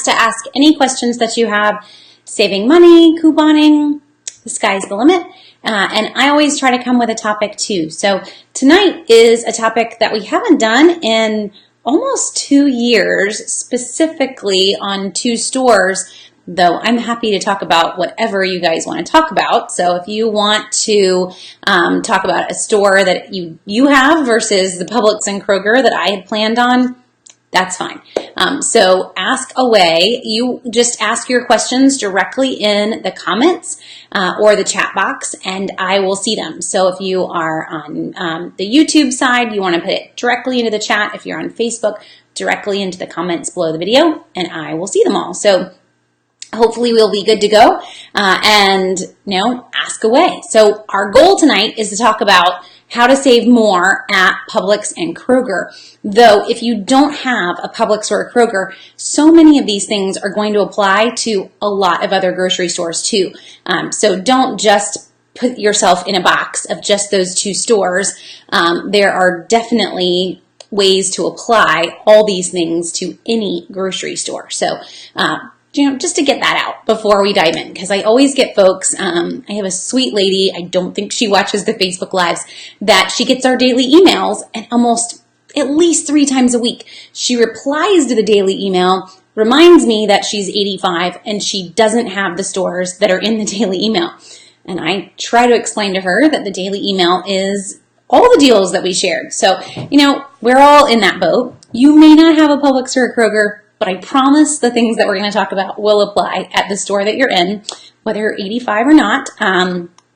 chance to ask any questions that you have. Saving money, couponing, the sky's the limit. And I always try to come with a topic too. So tonight is a topic that we haven't done in almost 2 years, specifically on 2 stores, though I'm happy to talk about whatever you guys want to talk about. So if you want to talk about a store that you have versus the Publix and Kroger that I had planned on, that's fine. So ask away. You just ask your questions directly in the comments or the chat box, and I will see them. So if you are on the YouTube side, you want to put it directly into the chat. If you're on Facebook, directly into the comments below the video, and I will see them all. So hopefully we'll be good to go and ask away. So our goal tonight is to talk about how to save more at Publix and Kroger. Though if you don't have a Publix or a Kroger, so many of these things are going to apply to a lot of other grocery stores too. So don't just put yourself in a box of just those 2 stores. There are definitely ways to apply all these things to any grocery store. So just to get that out before we dive in, because I always get folks, I have a sweet lady, I don't think she watches the Facebook Lives, that she gets our daily emails, and almost at least 3 times a week, she replies to the daily email, reminds me that she's 85 and she doesn't have the stores that are in the daily email. And I try to explain to her that the daily email is all the deals that we shared. So, we're all in that boat. You may not have a Publix or a Kroger, but I promise the things that we're going to talk about will apply at the store that you're in, whether you're 85 or not.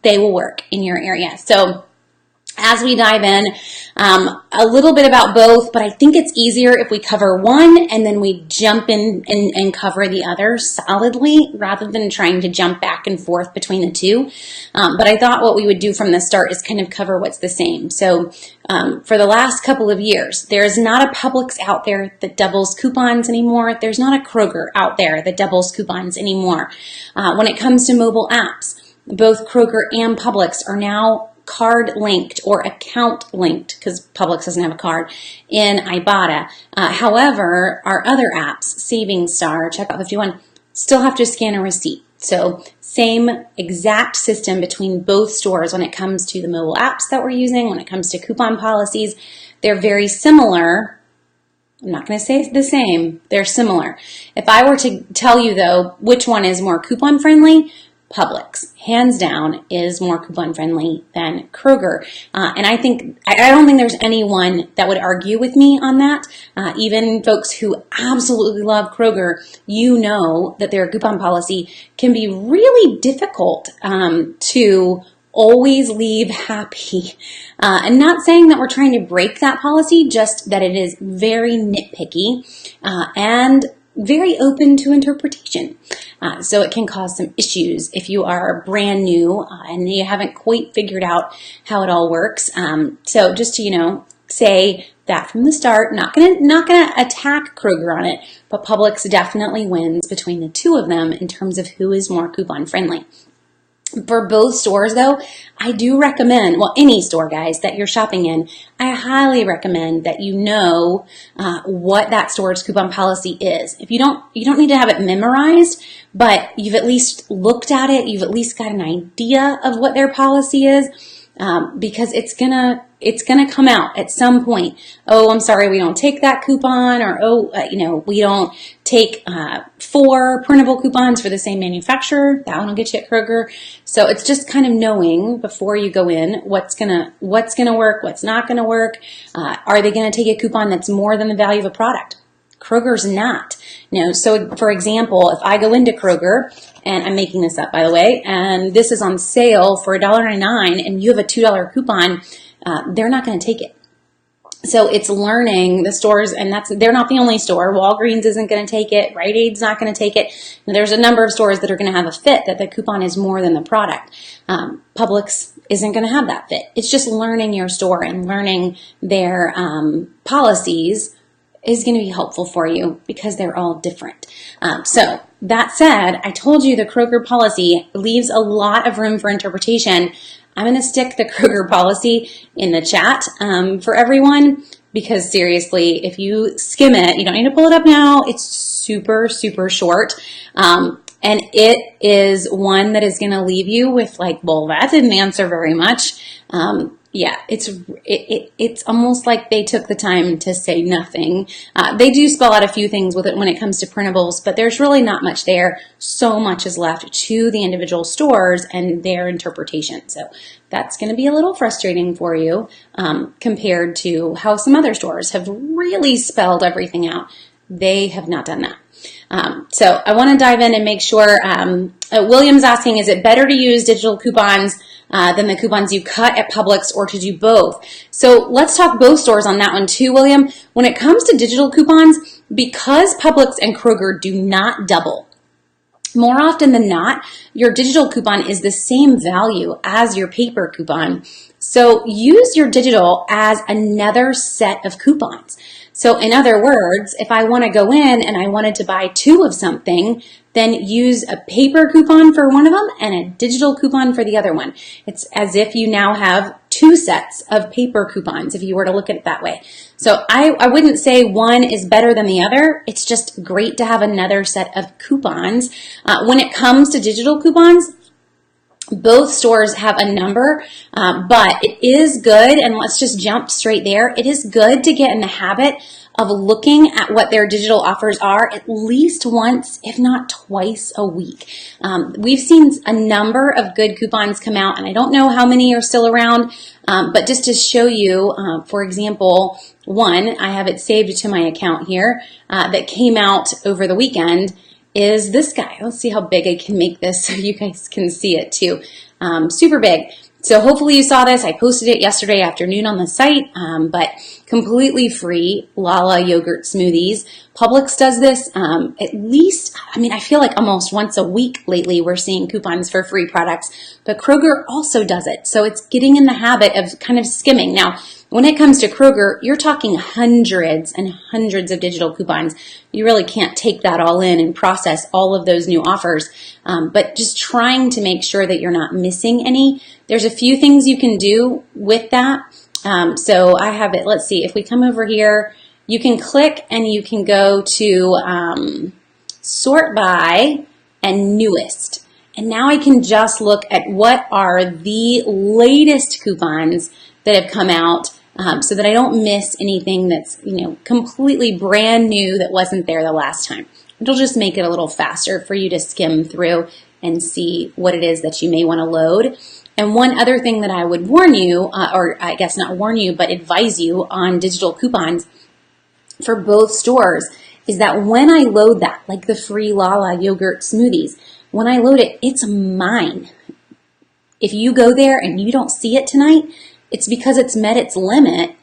They will work in your area. So as we dive in, a little bit about both, but I think it's easier if we cover one and then we jump in and cover the other solidly rather than trying to jump back and forth between the 2. But I thought what we would do from the start is kind of cover what's the same. So for the last couple of years, there's not a Publix out there that doubles coupons anymore. There's not a Kroger out there that doubles coupons anymore. When it comes to mobile apps, both Kroger and Publix are now card linked or account linked, because Publix doesn't have a card, in Ibotta. However, our other apps, Savings Star, Checkout 51, still have to scan a receipt. So same exact system between both stores when it comes to the mobile apps that we're using, when it comes to coupon policies. They're very similar. I'm not going to say the same. They're similar. If I were to tell you, though, which one is more coupon friendly, Publix, hands down, is more coupon friendly than Kroger. And I don't think there's anyone that would argue with me on that. Even folks who absolutely love Kroger, that their coupon policy can be really difficult to always leave happy. And not saying that we're trying to break that policy, just that it is very nitpicky and very open to interpretation. So it can cause some issues if you are brand new and you haven't quite figured out how it all works. So just to, say that from the start, not gonna attack Kroger on it, but Publix definitely wins between the 2 of them in terms of who is more coupon friendly. For both stores, though, I do recommend, any store, guys, that you're shopping in, I highly recommend that you know what that store's coupon policy is. If you don't need to have it memorized, but you've at least looked at it, you've at least got an idea of what their policy is, because it's gonna come out at some point. Oh, I'm sorry, we don't take that coupon, or we don't take 4 printable coupons for the same manufacturer. That one will get you at Kroger. So it's just kind of knowing before you go in what's gonna work, what's not gonna work. Are they gonna take a coupon that's more than the value of a product? Kroger's not. So for example, if I go into Kroger, and I'm making this up, by the way, and this is on sale for $1.99, and you have a $2 coupon, they're not going to take it. So it's learning the stores, and they're not the only store. Walgreens isn't going to take it. Rite Aid's not going to take it. And there's a number of stores that are going to have a fit that the coupon is more than the product. Publix isn't going to have that fit. It's just learning your store and learning their policies is going to be helpful for you because they're all different. So that said, I told you the Kroger policy leaves a lot of room for interpretation. I'm going to stick the Kroger policy in the chat for everyone. because seriously, if you skim it, you don't need to pull it up now. It's super, super short. And it is one that is going to leave you with like, well, that didn't answer very much. Yeah, it's almost like they took the time to say nothing. They do spell out a few things with it when it comes to printables, but there's really not much there. So much is left to the individual stores and their interpretation. So that's going to be a little frustrating for you compared to how some other stores have really spelled everything out. They have not done that. So I want to dive in and make sure, William's asking, is it better to use digital coupons than the coupons you cut at Publix, or to do both? So let's talk both stores on that one too, William. When it comes to digital coupons, because Publix and Kroger do not double, more often than not, your digital coupon is the same value as your paper coupon. So use your digital as another set of coupons. So in other words, if I want to go in and I wanted to buy 2 of something, then use a paper coupon for one of them and a digital coupon for the other one. It's as if you now have 2 sets of paper coupons, if you were to look at it that way. So I wouldn't say one is better than the other. It's just great to have another set of coupons. When it comes to digital coupons, both stores have a number, but it is good, and let's just jump straight there. It is good to get in the habit of looking at what their digital offers are at least once, if not twice a week. We've seen a number of good coupons come out, and I don't know how many are still around, but just to show you, for example, one, I have it saved to my account here, that came out over the weekend, is this guy. Let's see how big I can make this so you guys can see it too. Super big. So hopefully you saw this. I posted it yesterday afternoon on the site, but completely free Lala yogurt smoothies. Publix does this at least, I feel like almost once a week lately we're seeing coupons for free products, but Kroger also does it. So it's getting in the habit of kind of skimming. Now, when it comes to Kroger, you're talking hundreds and hundreds of digital coupons. You really can't take that all in and process all of those new offers, but just trying to make sure that you're not missing any. There's a few things you can do with that. So I have it, let's see, if we come over here, you can click and you can go to sort by and newest. And now I can just look at what are the latest coupons that have come out, so that I don't miss anything that's, completely brand new that wasn't there the last time. It'll just make it a little faster for you to skim through and see what it is that you may want to load. And one other thing that I would warn you, or I guess not warn you, but advise you on digital coupons for both stores, is that when I load that, like the free Lala yogurt smoothies, when I load it, it's mine. If you go there and you don't see it tonight, it's because it's met its limit,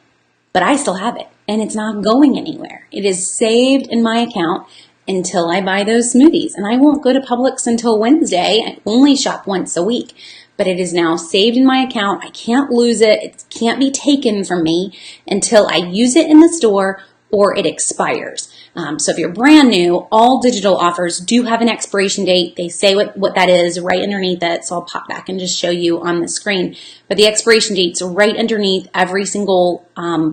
but I still have it and it's not going anywhere. It is saved in my account until I buy those smoothies, and I won't go to Publix until Wednesday. I only shop once a week, but it is now saved in my account. I can't lose it. It can't be taken from me until I use it in the store or it expires. So if you're brand new, all digital offers do have an expiration date. They say what that is right underneath it. So I'll pop back and just show you on the screen. But the expiration date's right underneath every single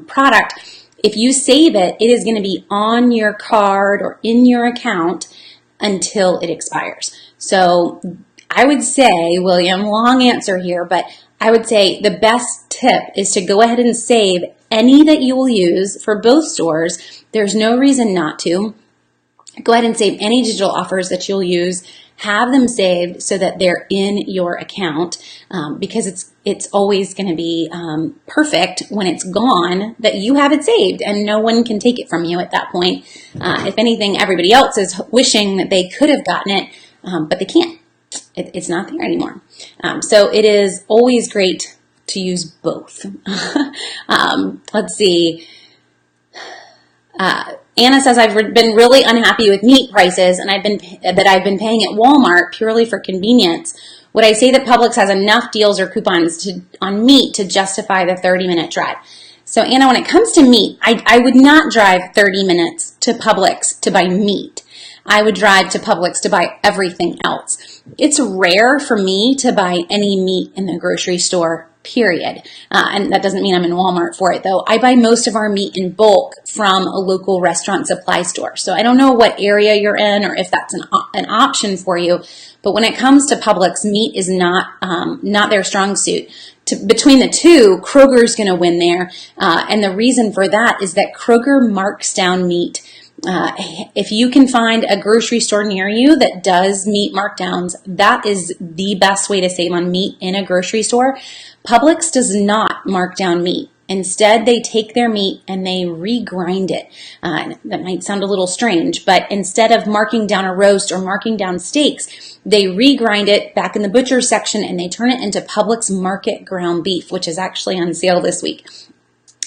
product. If you save it, it is going to be on your card or in your account until it expires. So I would say, William, long answer here, but I would say the best tip is to go ahead and save any that you will use for both stores. There's no reason not to. Go ahead and save any digital offers that you'll use. Have them saved so that they're in your account, because it's always going to be perfect when it's gone that you have it saved and no one can take it from you at that point. If anything, everybody else is wishing that they could have gotten it, but they can't. It's not there anymore. So it is always great to use both. Let's see. Anna says, I've been really unhappy with meat prices and I've been paying at Walmart purely for convenience. Would I say that Publix has enough deals or coupons on meat to justify the 30-minute drive? So Anna, when it comes to meat, I would not drive 30 minutes to Publix to buy meat. I would drive to Publix to buy everything else. It's rare for me to buy any meat in the grocery store period. And that doesn't mean I'm in Walmart for it, though. I buy most of our meat in bulk from a local restaurant supply store. So I don't know what area you're in or if that's an option for you. But when it comes to Publix, meat is not their strong suit. Between the two, Kroger's going to win there. And the reason for that is that Kroger marks down meat. If you can find a grocery store near you that does meat markdowns, that is the best way to save on meat in a grocery store. Publix does not mark down meat. Instead, they take their meat and they regrind it. That might sound a little strange, but instead of marking down a roast or marking down steaks, they regrind it back in the butcher's section and they turn it into Publix market ground beef, which is actually on sale this week.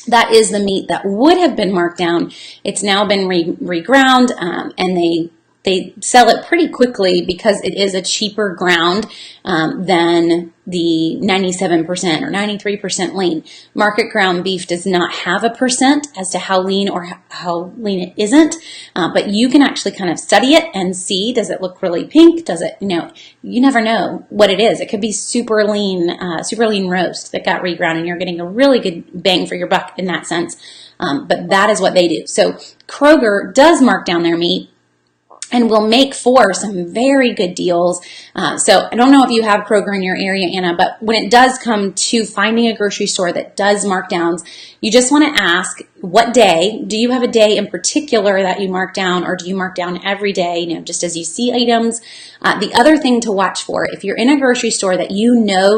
That is the meat that would have been marked down. It's now been reground, and they sell it pretty quickly because it is a cheaper ground than the 97% or 93% lean. Market ground beef does not have a percent as to how lean or how lean it isn't, but you can actually kind of study it and see, does it look really pink? Does it, you never know what it is. It could be super lean roast that got reground and you're getting a really good bang for your buck in that sense. But that is what they do. So Kroger does mark down their meat and will make for some very good deals. So I don't know if you have Kroger in your area, Anna, but when it does come to finding a grocery store that does markdowns, you just want to ask, what day? Do you have a day in particular that you mark down, or do you mark down every day, just as you see items? The other thing to watch for, if you're in a grocery store that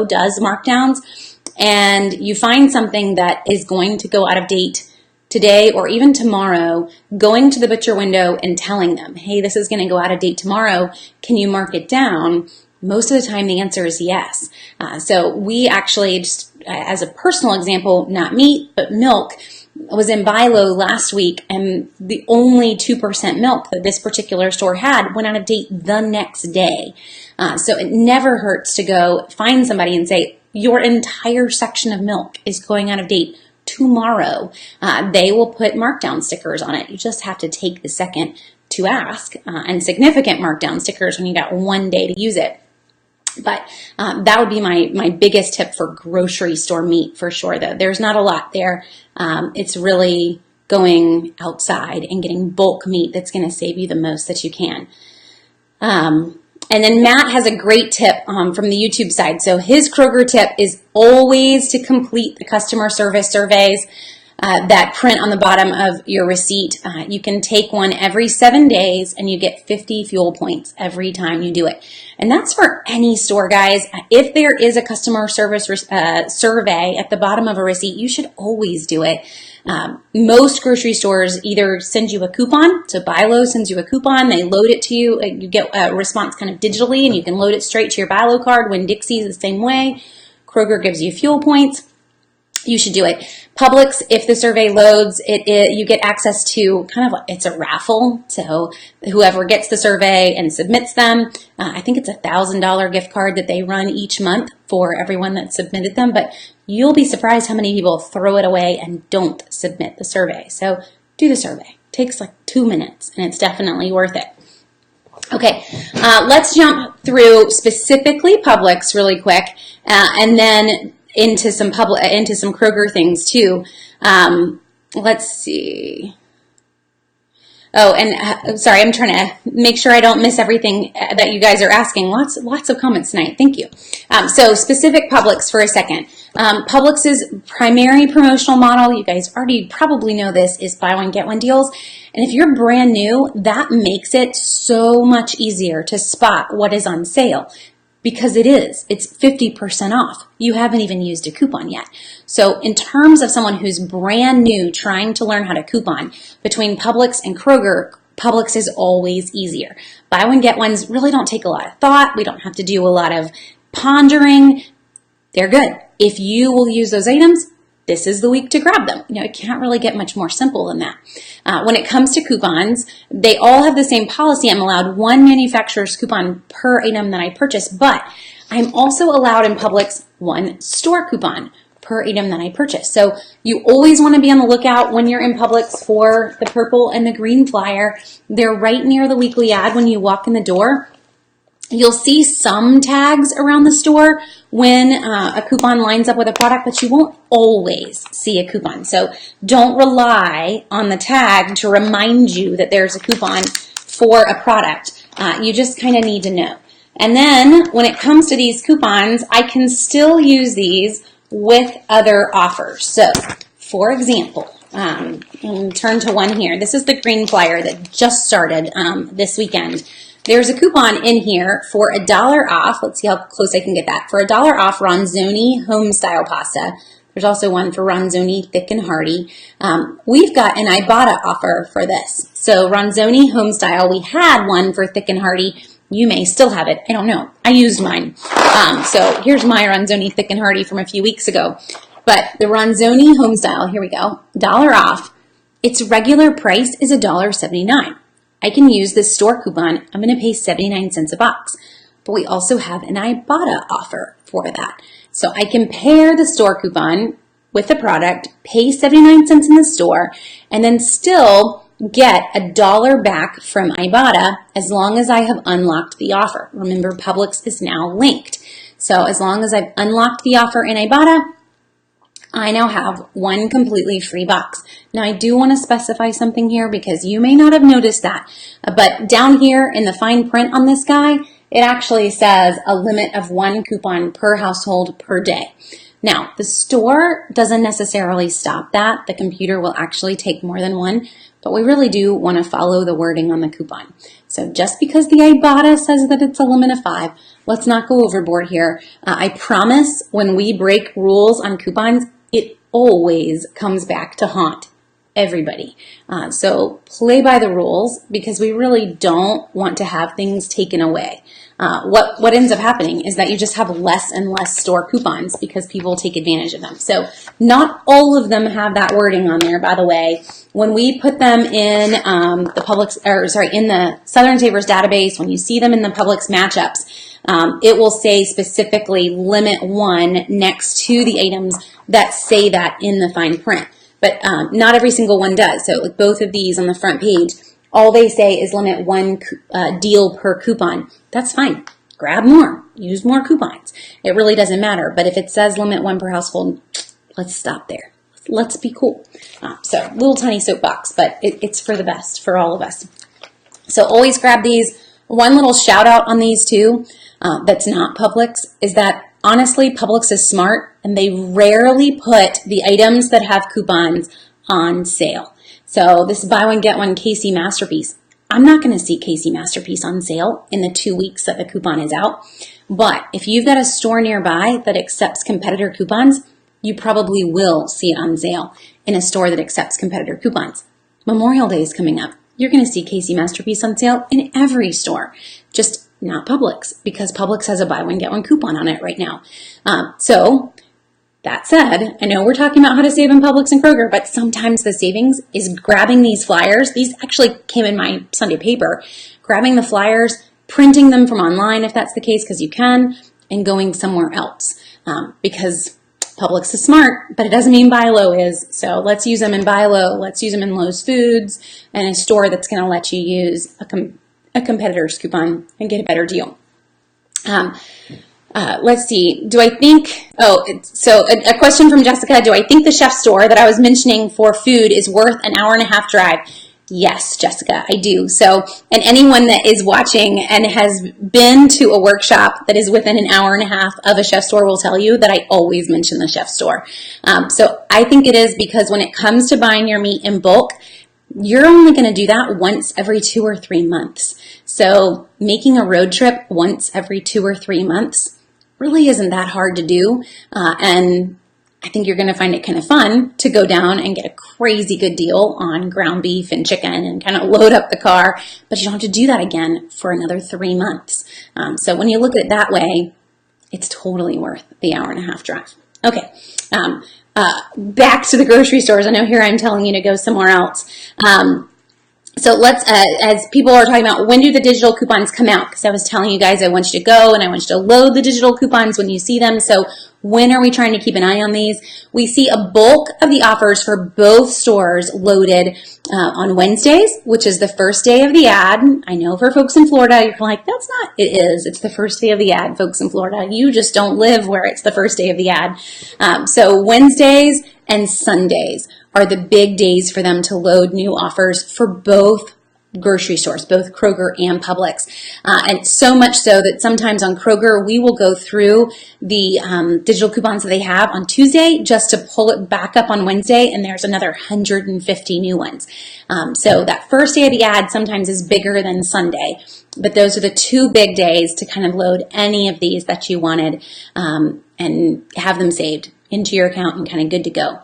does markdowns, and you find something that is going to go out of date today or even tomorrow, going to the butcher window and telling them, hey, this is going to go out of date tomorrow. Can you mark it down? Most of the time, the answer is yes. So we actually, just as a personal example, not meat, but milk, was in buy low last week, and the only 2% milk that this particular store had went out of date the next day. So it never hurts to go find somebody and say, your entire section of milk is going out of date tomorrow. They will put markdown stickers on it. You just have to take the second to ask, and significant markdown stickers when you got one day to use it. But that would be my biggest tip for grocery store meat for sure, though. There's not a lot there. It's really going outside and getting bulk meat that's going to save you the most that you can. And then Matt has a great tip from the YouTube side. So his Kroger tip is always to complete the customer service surveys that print on the bottom of your receipt. You can take one every 7 days and you get 50 fuel points every time you do it. And that's for any store, guys. If there is a customer service survey at the bottom of a receipt, you should always do it. Most grocery stores either send you a coupon, so Buy Low sends you a coupon, they load it to you, you get a response kind of digitally, and you can load it straight to your Buy Low card. Winn-Dixie's the same way. Kroger gives you fuel points. You should do it. Publix, if the survey loads, you get access to it's a raffle. So whoever gets the survey and submits them, I think it's $1,000 gift card that they run each month for everyone that submitted them. But you'll be surprised how many people throw it away and don't submit the survey. So do the survey. It takes like 2 minutes and it's definitely worth it. Okay, let's jump through specifically Publix really quick, and then into some Kroger things too. Let's see. Oh, and sorry, I'm trying to make sure I don't miss everything that you guys are asking. Lots of comments tonight. Thank you. So specific Publix for a second. Publix's primary promotional model, you guys already probably know this, is buy one, get one deals. And if you're brand new, that makes it so much easier to spot what is on sale. Because it's 50% off. You haven't even used a coupon yet. So in terms of someone who's brand new trying to learn how to coupon, between Publix and Kroger, Publix is always easier. Buy one, get ones really don't take a lot of thought. We don't have to do a lot of pondering. They're good. If you will use those items, this is the week to grab them. It can't really get much more simple than that. When it comes to coupons, they all have the same policy. I'm allowed one manufacturer's coupon per item that I purchase, but I'm also allowed in Publix one store coupon per item that I purchase. So you always want to be on the lookout when you're in Publix for the purple and the green flyer. They're right near the weekly ad when you walk in the door. You'll see some tags around the store when a coupon lines up with a product, but you won't always see a coupon. So don't rely on the tag to remind you that there's a coupon for a product. You just kind of need to know. And then when it comes to these coupons, I can still use these with other offers. So for example, and turn to one here. This is the green flyer that just started this weekend. There's a coupon in here for $1 off. Let's see how close I can get that. For $1 off Ronzoni home style pasta. There's also one for Ronzoni thick and hearty. We've got an Ibotta offer for this. So Ronzoni home style, we had one for thick and hearty. You may still have it. I don't know. I used mine. So here's my Ronzoni thick and hearty from a few weeks ago. But the Ronzoni home style, here we go, $1 off. Its regular price is $1.79. I can use this store coupon. I'm going to pay 79 cents a box. But we also have an Ibotta offer for that. So I can pair the store coupon with the product, pay 79 cents in the store, and then still get $1 back from Ibotta as long as I have unlocked the offer. Remember, Publix is now linked. So as long as I've unlocked the offer in Ibotta, I now have one completely free box. Now I do want to specify something here because you may not have noticed that, but down here in the fine print on this guy, it actually says a limit of 1 coupon per household per day. Now, the store doesn't necessarily stop that. The computer will actually take more than one, but we really do want to follow the wording on the coupon. So just because the Ibotta says that it's a limit of 5, let's not go overboard here. I promise when we break rules on coupons, it always comes back to haunt everybody. So play by the rules because we really don't want to have things taken away. What ends up happening is that you just have less and less store coupons because people take advantage of them. So not all of them have that wording on there, by the way. When we put them in in the Southern Savers database, when you see them in the Publix matchups, it will say specifically limit 1 next to the items that say that in the fine print. But not every single one does. So with both of these on the front page, all they say is limit 1 deal per coupon. That's fine. Grab more. Use more coupons. It really doesn't matter. But if it says limit 1 per household, let's stop there. Let's be cool. So little tiny soapbox, but it's for the best for all of us. So always grab these. One little shout out on these too that's not Publix is that honestly, Publix is smart and they rarely put the items that have coupons on sale. So this buy one, get one Casey Masterpiece. I'm not going to see Casey Masterpiece on sale in the 2 weeks that the coupon is out. But if you've got a store nearby that accepts competitor coupons, you probably will see it on sale in a store that accepts competitor coupons. Memorial Day is coming up. You're going to see Casey Masterpiece on sale in every store, just not Publix, because Publix has a buy one, get one coupon on it right now. So that said, I know we're talking about how to save in Publix and Kroger, but sometimes the savings is grabbing these flyers. These actually came in my Sunday paper. Grabbing the flyers, printing them from online if that's the case, because you can, and going somewhere else. Because Publix is smart, but it doesn't mean Buy Low is. So let's use them in Buy Low. Let's use them in Lowe's Foods and a store that's going to let you use a competitor's coupon and get a better deal. Let's see. Do I think, so a question from Jessica. Do I think the chef store that I was mentioning for food is worth an hour-and-a-half drive? Yes, Jessica, I do. So, and anyone that is watching and has been to a workshop that is within an hour-and-a-half of a chef store will tell you that I always mention the chef store. So I think it is because when it comes to buying your meat in bulk, you're only going to do that once every 2 or 3 months. So making a road trip once every 2 or 3 months really isn't that hard to do. And I think you're going to find it kind of fun to go down and get a crazy good deal on ground beef and chicken and kind of load up the car, but you don't have to do that again for another 3 months. So when you look at it that way, it's totally worth the hour-and-a-half drive. Okay. Back to the grocery stores. I know here I'm telling you to go somewhere else. So let's, as people are talking about, when do the digital coupons come out? Because I was telling you guys I want you to go and I want you to load the digital coupons when you see them. So when are we trying to keep an eye on these? We see a bulk of the offers for both stores loaded on Wednesdays, which is the first day of the ad. I know for folks in Florida, you're like, that's not, it is. It's the first day of the ad, folks in Florida. You just don't live where it's the first day of the ad. So Wednesdays and Sundays are the big days for them to load new offers for both grocery stores, both Kroger and Publix. And so much so that sometimes on Kroger, we will go through the digital coupons that they have on Tuesday just to pull it back up on Wednesday, and there's another 150 new ones. So that first day of the ad sometimes is bigger than Sunday, but those are the two big days to kind of load any of these that you wanted and have them saved into your account and kind of good to go.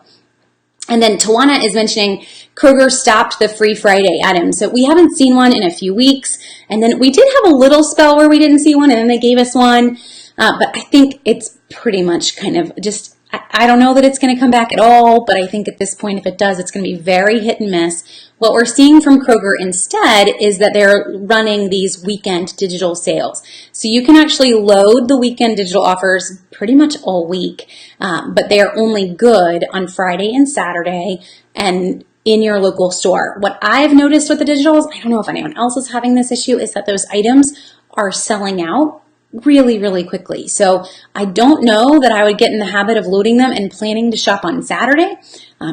And then Tawana is mentioning Kroger stopped the free Friday items. So we haven't seen one in a few weeks. And then we did have a little spell where we didn't see one and then they gave us one. But I think it's pretty much kind of just, I don't know that it's going to come back at all. But I think at this point, if it does, it's going to be very hit and miss. What we're seeing from Kroger instead is that they're running these weekend digital sales. So you can actually load the weekend digital offers pretty much all week, but they are only good on Friday and Saturday and in your local store. What I've noticed with the digitals, I don't know if anyone else is having this issue, is that those items are selling out really, really quickly. So I don't know that I would get in the habit of loading them and planning to shop on Saturday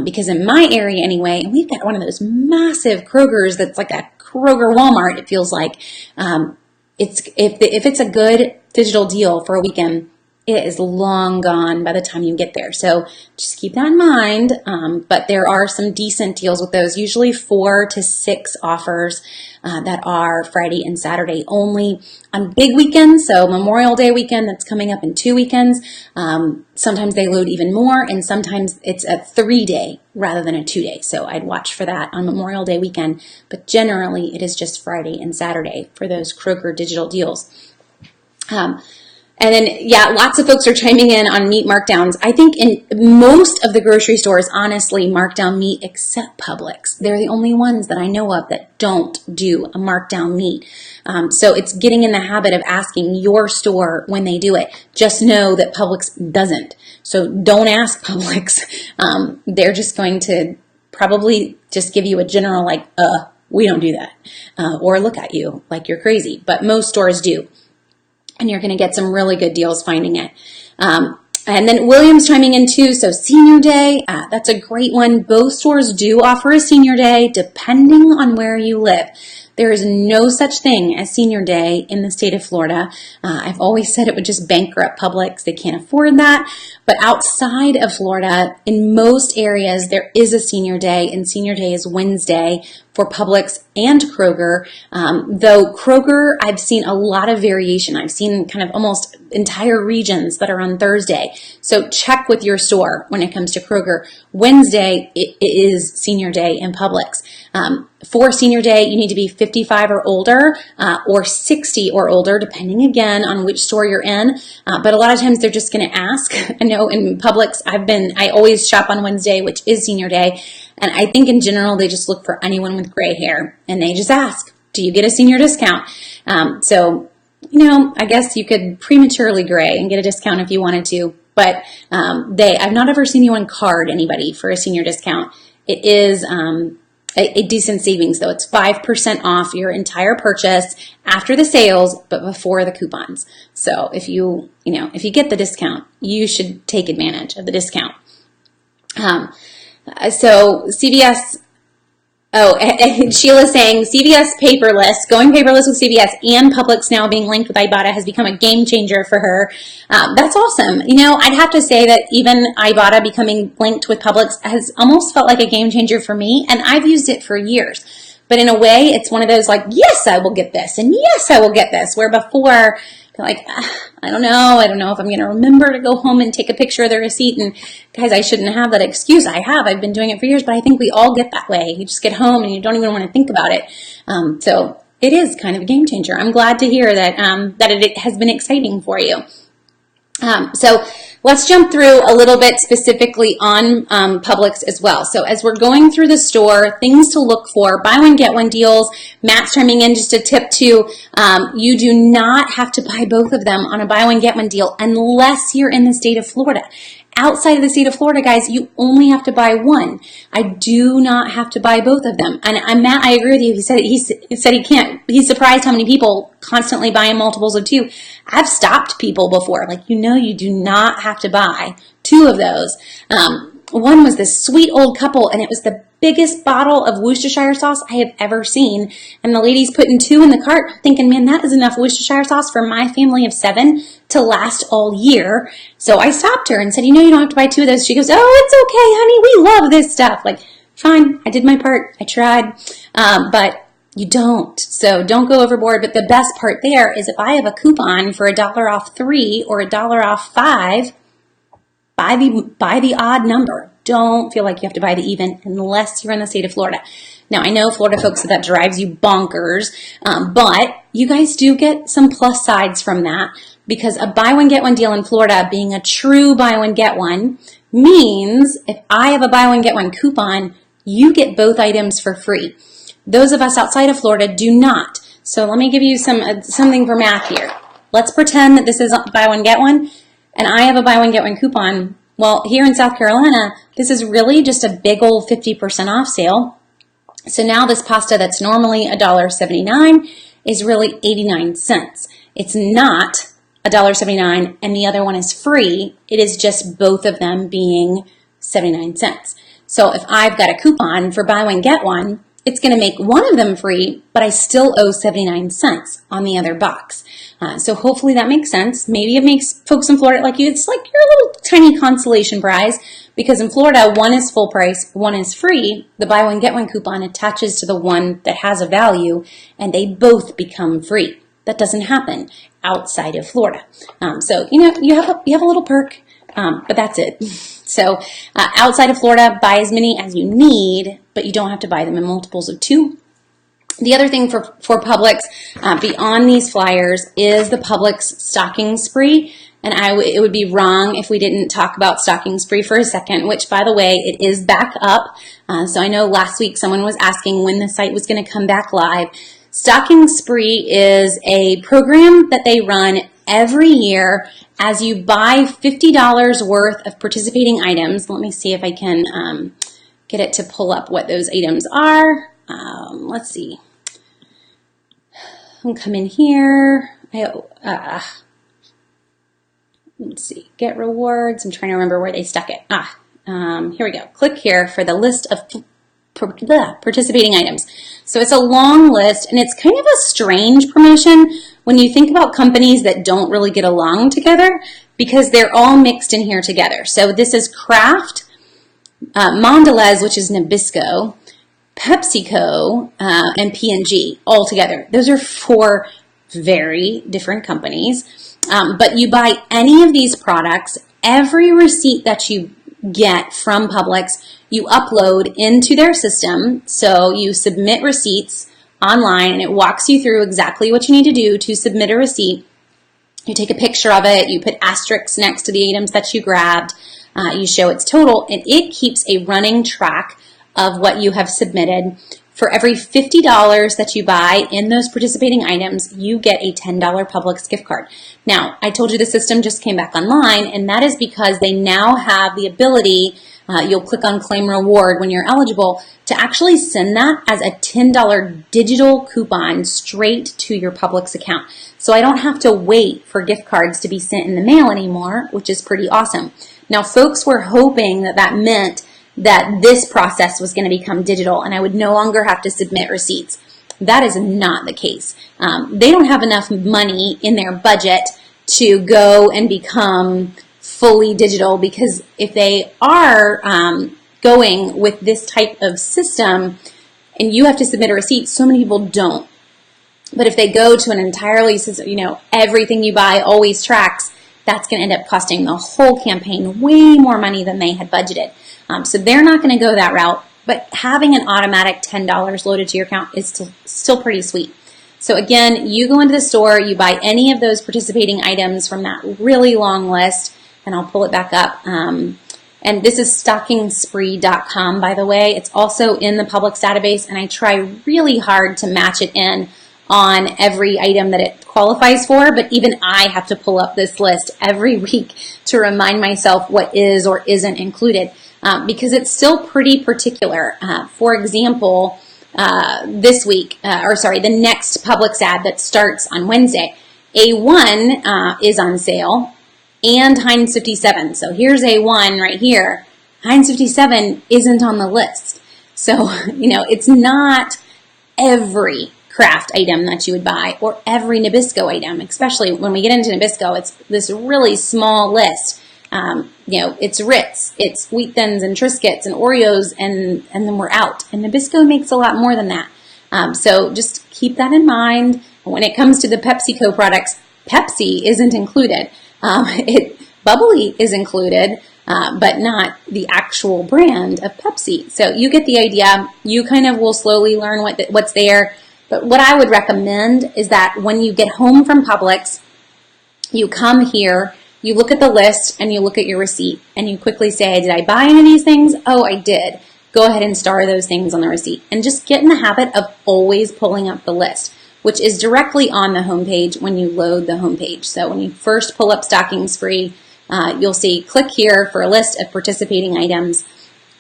because in my area anyway, and we've got one of those massive Krogers that's like a Kroger Walmart, it feels like. If it's a good digital deal for a weekend, it is long gone by the time you get there. So just keep that in mind. But there are some decent deals with those, usually 4 to 6 offers that are Friday and Saturday only on big weekends. So Memorial Day weekend that's coming up in 2 weekends. Sometimes they load even more, and sometimes it's a 3-day rather than a 2-day. So I'd watch for that on Memorial Day weekend. But generally, it is just Friday and Saturday for those Kroger digital deals. And then, yeah, lots of folks are chiming in on meat markdowns. I think in most of the grocery stores, honestly, markdown meat except Publix. They're the only ones that I know of that don't do a markdown meat. So it's getting in the habit of asking your store when they do it. Just know that Publix doesn't. So don't ask Publix. They're just going to probably just give you a general like, we don't do that. Or look at you like you're crazy. But most stores do. And you're going to get some really good deals finding it. And then William's chiming in too. So Senior Day, that's a great one. Both stores do offer a Senior Day depending on where you live. There is no such thing as Senior Day in the state of Florida. I've always said it would just bankrupt Publix. They can't afford that. But outside of Florida, in most areas, there is a Senior Day, and Senior Day is Wednesday for Publix and Kroger. Though Kroger, I've seen a lot of variation. I've seen kind of almost entire regions that are on Thursday. So check with your store when it comes to Kroger. Wednesday, it is Senior Day in Publix. For Senior Day, you need to be 55 or older, or 60 or older, depending again on which store you're in. But a lot of times they're just going to ask. I know in Publix, I always shop on Wednesday, which is Senior Day. And I think in general, they just look for anyone with gray hair and they just ask, do you get a senior discount? So, I guess you could prematurely gray and get a discount if you wanted to. But I've not ever seen anyone card anybody for a senior discount. It is a decent savings, though. It's 5% off your entire purchase after the sales, but before the coupons. So if you get the discount, you should take advantage of the discount. So CVS, Sheila's saying CVS paperless, going paperless with CVS and Publix now being linked with Ibotta has become a game changer for her. That's awesome. I'd have to say that even Ibotta becoming linked with Publix has almost felt like a game changer for me, and I've used it for years. But in a way, it's one of those like, yes, I will get this, and yes, I will get this, where before, like, I don't know if I'm going to remember to go home and take a picture of the receipt. And guys, I shouldn't have that excuse. I've been doing it for years, but I think we all get that way. You just get home and you don't even want to think about it. So it is kind of a game changer. I'm glad to hear that, that it has been exciting for you. So let's jump through a little bit specifically on Publix as well. So as we're going through the store, things to look for, buy one, get one deals. Matt's chiming in just a tip too. You do not have to buy both of them on a buy one, get one deal unless you're in the state of Florida. Outside of the state of Florida, guys, you only have to buy one. I do not have to buy both of them. And Matt, I agree with you. He said he can't. He's surprised how many people constantly buying multiples of two. I've stopped people before. Like, you do not have to buy two of those. One was this sweet old couple, and it was the biggest bottle of Worcestershire sauce I have ever seen. And the lady's putting two in the cart, thinking, man, that is enough Worcestershire sauce for my family of 7 to last all year. So I stopped her and said, you don't have to buy two of those. She goes, oh, it's okay, honey. We love this stuff. Like, fine, I did my part. I tried. But you don't. So don't go overboard. But the best part there is if I have a coupon for $1 off 3 or $1 off 5, buy the odd number. Don't feel like you have to buy the even unless you're in the state of Florida. Now, I know Florida folks, that drives you bonkers, but you guys do get some plus sides from that, because a buy one, get one deal in Florida, being a true buy one, get one, means if I have a buy one, get one coupon, you get both items for free. Those of us outside of Florida do not. So let me give you something for math here. Let's pretend that this is buy one, get one, and I have a buy one, get one coupon. Well, here in South Carolina, this is really just a big old 50% off sale. So now this pasta that's normally $1.79 is really 89 cents. It's not $1.79 and the other one is free. It is just both of them being 79 cents. So if I've got a coupon for buy one, get one, it's going to make one of them free, but I still owe 79 cents on the other box. So hopefully that makes sense. Maybe it makes folks in Florida like you, it's like your little tiny consolation prize, because in Florida, one is full price, one is free. The buy one, get one coupon attaches to the one that has a value, and they both become free. That doesn't happen outside of Florida. So, you have a little perk, but that's it. So outside of Florida, buy as many as you need, but you don't have to buy them in multiples of 2. The other thing for Publix, beyond these flyers, is the Publix stocking spree. And it would be wrong if we didn't talk about stocking spree for a second, which, by the way, it is back up. So I know last week someone was asking when the site was going to come back live. Stocking spree is a program that they run every year. As you buy $50 worth of participating items, let me see if I can get it to pull up what those items are. Let's see. I'll come in here. Let's see. Get rewards. I'm trying to remember where they stuck it. Here we go. Click here for the list of participating items. So it's a long list, and it's kind of a strange promotion when you think about companies that don't really get along together, because they're all mixed in here together. So this is Kraft, Mondelez, which is Nabisco, PepsiCo, and P&G all together. Those are 4 very different companies. But you buy any of these products, every receipt that you get from Publix, you upload into their system. So you submit receipts online, and it walks you through exactly what you need to do to submit a receipt. You take a picture of it, you put asterisks next to the items that you grabbed, you show its total, and it keeps a running track of what you have submitted. For every $50 that you buy in those participating items, you get a $10 Publix gift card. Now, I told you the system just came back online, and that is because they now have the ability, you'll click on Claim Reward when you're eligible, to actually send that as a $10 digital coupon straight to your Publix account. So I don't have to wait for gift cards to be sent in the mail anymore, which is pretty awesome. Now, folks were hoping that that meant that this process was going to become digital and I would no longer have to submit receipts. That is not the case. They don't have enough money in their budget to go and become fully digital, because if they are going with this type of system and you have to submit a receipt, so many people don't. But if they go to an entirely, everything you buy always tracks, that's going to end up costing the whole campaign way more money than they had budgeted. So they're not going to go that route, but having an automatic $10 loaded to your account is still pretty sweet. So again, you go into the store, you buy any of those participating items from that really long list, and I'll pull it back up. And this is stockingspree.com, by the way. It's also in the Publix database, and I try really hard to match it in on every item that it qualifies for, but even I have to pull up this list every week to remind myself what is or isn't included, because it's still pretty particular. For example, this week, the next Publix ad that starts on Wednesday, A1 is on sale, and Heinz 57. So here's A1 right here. Heinz 57 isn't on the list. So, it's not every craft item that you would buy or every Nabisco item, especially when we get into Nabisco. It's this really small list. It's Ritz, it's Wheat Thins and Triscuits and Oreos, and then we're out. And Nabisco makes a lot more than that. So just keep that in mind. When it comes to the PepsiCo products, Pepsi isn't included. Bubbly is included, but not the actual brand of Pepsi. So you get the idea. You kind of will slowly learn what's there. But what I would recommend is that when you get home from Publix, you come here, you look at the list, and you look at your receipt, and you quickly say, did I buy any of these things? Oh, I did. Go ahead and star those things on the receipt. And just get in the habit of always pulling up the list, which is directly on the homepage when you load the homepage. So when you first pull up Stocking Spree, you'll see click here for a list of participating items.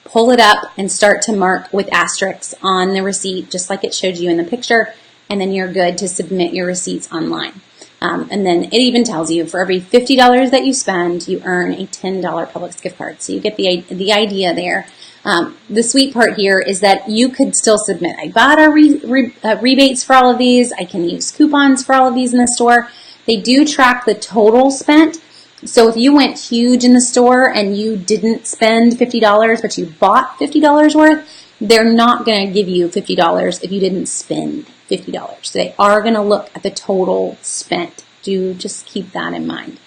Pull it up and start to mark with asterisks on the receipt, just like it showed you in the picture, and then you're good to submit your receipts online. And then it even tells you for every $50 that you spend, you earn a $10 Publix gift card. So you get the idea there. The sweet part here is that you could still submit Ibotta rebates for all of these. I can use coupons for all of these in the store. They do track the total spent. So if you went huge in the store and you didn't spend $50, but you bought $50 worth, they're not going to give you $50 if you didn't spend $50. So they are going to look at the total spent. Do just keep that in mind.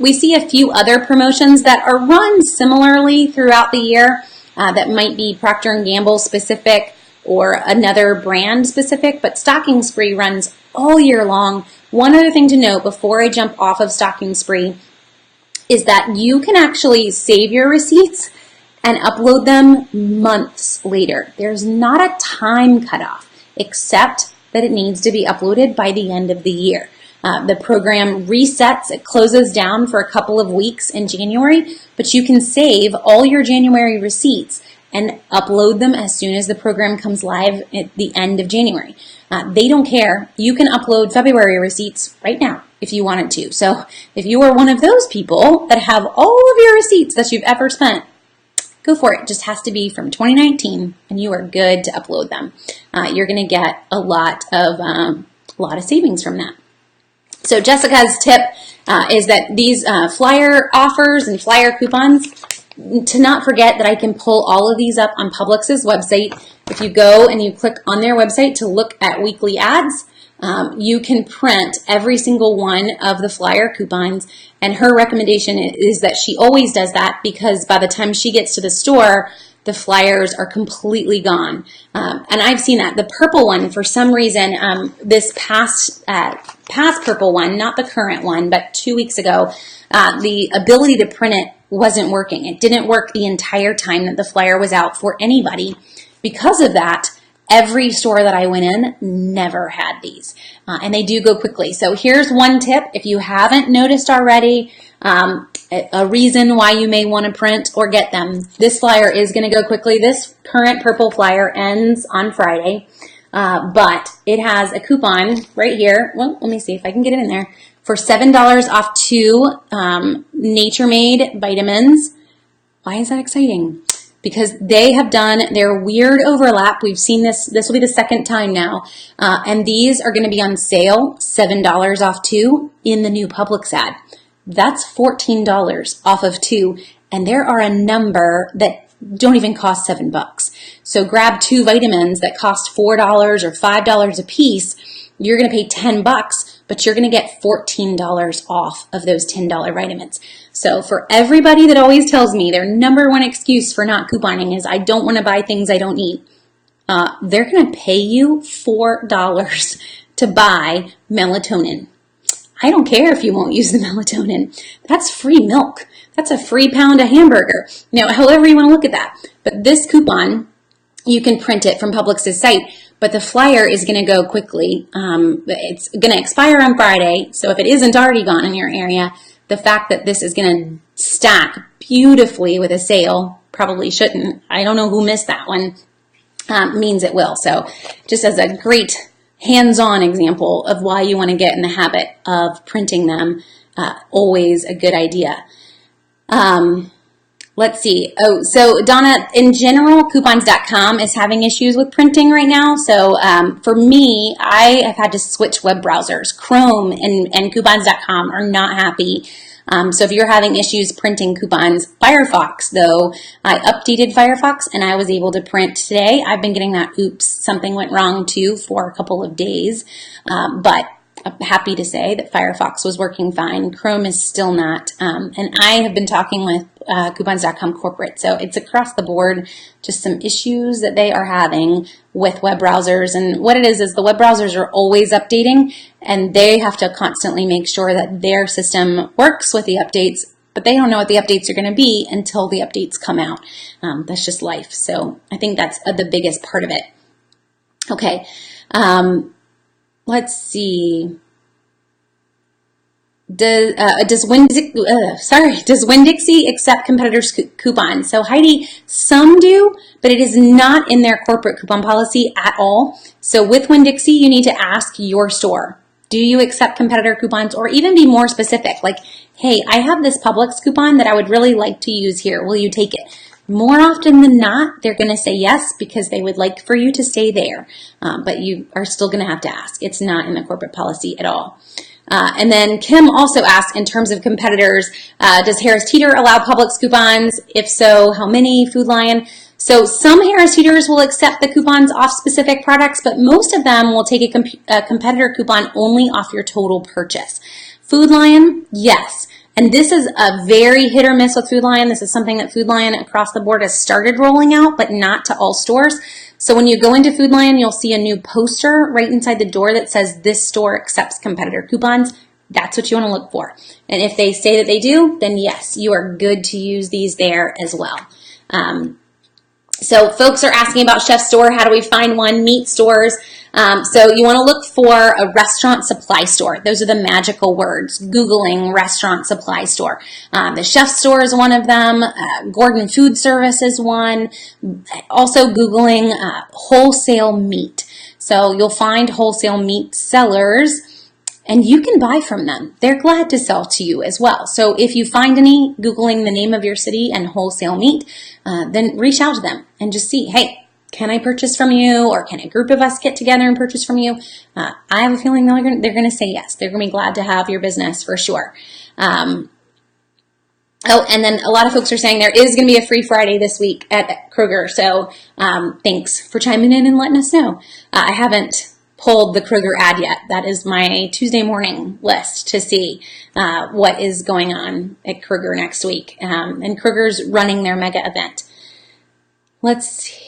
We see a few other promotions that are run similarly throughout the year that might be Procter & Gamble specific or another brand specific, but Stocking Spree runs all year long. One other thing to note before I jump off of Stocking Spree is that you can actually save your receipts and upload them months later. There's not a time cutoff, except that it needs to be uploaded by the end of the year. The program resets, it closes down for a couple of weeks in January, but you can save all your January receipts and upload them as soon as the program comes live at the end of January. They don't care. You can upload February receipts right now if you wanted to. So if you are one of those people that have all of your receipts that you've ever spent, go for it. It just has to be from 2019, and you are good to upload them. You're going to get a lot of savings from that. So Jessica's tip is that these flyer offers and flyer coupons, to not forget that I can pull all of these up on Publix's website. If you go and you click on their website to look at weekly ads, you can print every single one of the flyer coupons. And her recommendation is that she always does that because by the time she gets to the store, the flyers are completely gone. And I've seen that. The purple one, for some reason, this past purple one, not the current one, but 2 weeks ago, the ability to print it wasn't working. It didn't work the entire time that the flyer was out for anybody. Because of that, every store that I went in never had these. And they do go quickly. So here's one tip. If you haven't noticed already, a reason why you may want to print or get them. This flyer is going to go quickly. This current purple flyer ends on Friday, but it has a coupon right here. Well, let me see if I can get it in there. For $7 off 2 Nature Made vitamins. Why is that exciting? Because they have done their weird overlap. We've seen this. This will be the second time now. And these are going to be on sale, $7 off 2 in the new Publix ad. That's $14 off of 2. And there are a number that don't even cost $7. So grab 2 vitamins that cost $4 or $5 a piece. You're going to pay $10, but you're going to get $14 off of those $10 vitamins. So for everybody that always tells me their number one excuse for not couponing is I don't want to buy things I don't need, they're going to pay you $4 to buy melatonin. I don't care if you won't use the melatonin. That's free milk. That's a free pound of hamburger. However you want to look at that. But this coupon, you can print it from Publix's site, but the flyer is going to go quickly. It's going to expire on Friday. So if it isn't already gone in your area, the fact that this is going to stack beautifully with a sale, probably shouldn't. I don't know who missed that one, means it will. So just as a great hands-on example of why you want to get in the habit of printing them, always a good idea. Let's see. Oh, so Donna, in general, coupons.com is having issues with printing right now. So for me, I have had to switch web browsers. Chrome and coupons.com are not happy. So if you're having issues printing coupons, Firefox, though, I updated Firefox and I was able to print today. I've been getting that oops, something went wrong too for a couple of days. But I'm happy to say that Firefox was working fine. Chrome is still not. And I have been talking with coupons.com corporate. So it's across the board, just some issues that they are having with web browsers. And what it is the web browsers are always updating and they have to constantly make sure that their system works with the updates, but they don't know what the updates are going to be until the updates come out. That's just life. So I think that's the biggest part of it. Okay. Let's see. Does Winn-Dixie accept competitors' coupons? So Heidi, some do, but it is not in their corporate coupon policy at all. So with Winn-Dixie, you need to ask your store, do you accept competitor coupons? Or even be more specific, like, hey, I have this Publix coupon that I would really like to use here. Will you take it? More often than not, they're going to say yes because they would like for you to stay there. But you are still going to have to ask. It's not in the corporate policy at all. And then Kim also asked, in terms of competitors, does Harris Teeter allow Publix coupons? If so, how many? Food Lion. So some Harris Teeters will accept the coupons off specific products, but most of them will take a competitor coupon only off your total purchase. Food Lion, yes. And this is a very hit or miss with Food Lion. This is something that Food Lion across the board has started rolling out, but not to all stores. So when you go into Food Lion, you'll see a new poster right inside the door that says this store accepts competitor coupons. That's what you want to look for. And if they say that they do, then yes, you are good to use these there as well. So folks are asking about Chef's Store. How do we find one? Meat stores. So you want to look for a restaurant supply store. Those are the magical words. Googling restaurant supply store. The Chef's Store is one of them. Gordon Food Service is one. Also Googling wholesale meat. So you'll find wholesale meat sellers and you can buy from them. They're glad to sell to you as well. So if you find any, Googling the name of your city and wholesale meat, then reach out to them and just see, hey, can I purchase from you? Or can a group of us get together and purchase from you? I have a feeling they're going to say yes. They're going to be glad to have your business for sure. Oh, and then a lot of folks are saying there is going to be a free Friday this week at Kroger. So thanks for chiming in and letting us know. I haven't pulled the Kroger ad yet. That is my Tuesday morning list to see what is going on at Kroger next week. And Kroger's running their mega event. Let's see.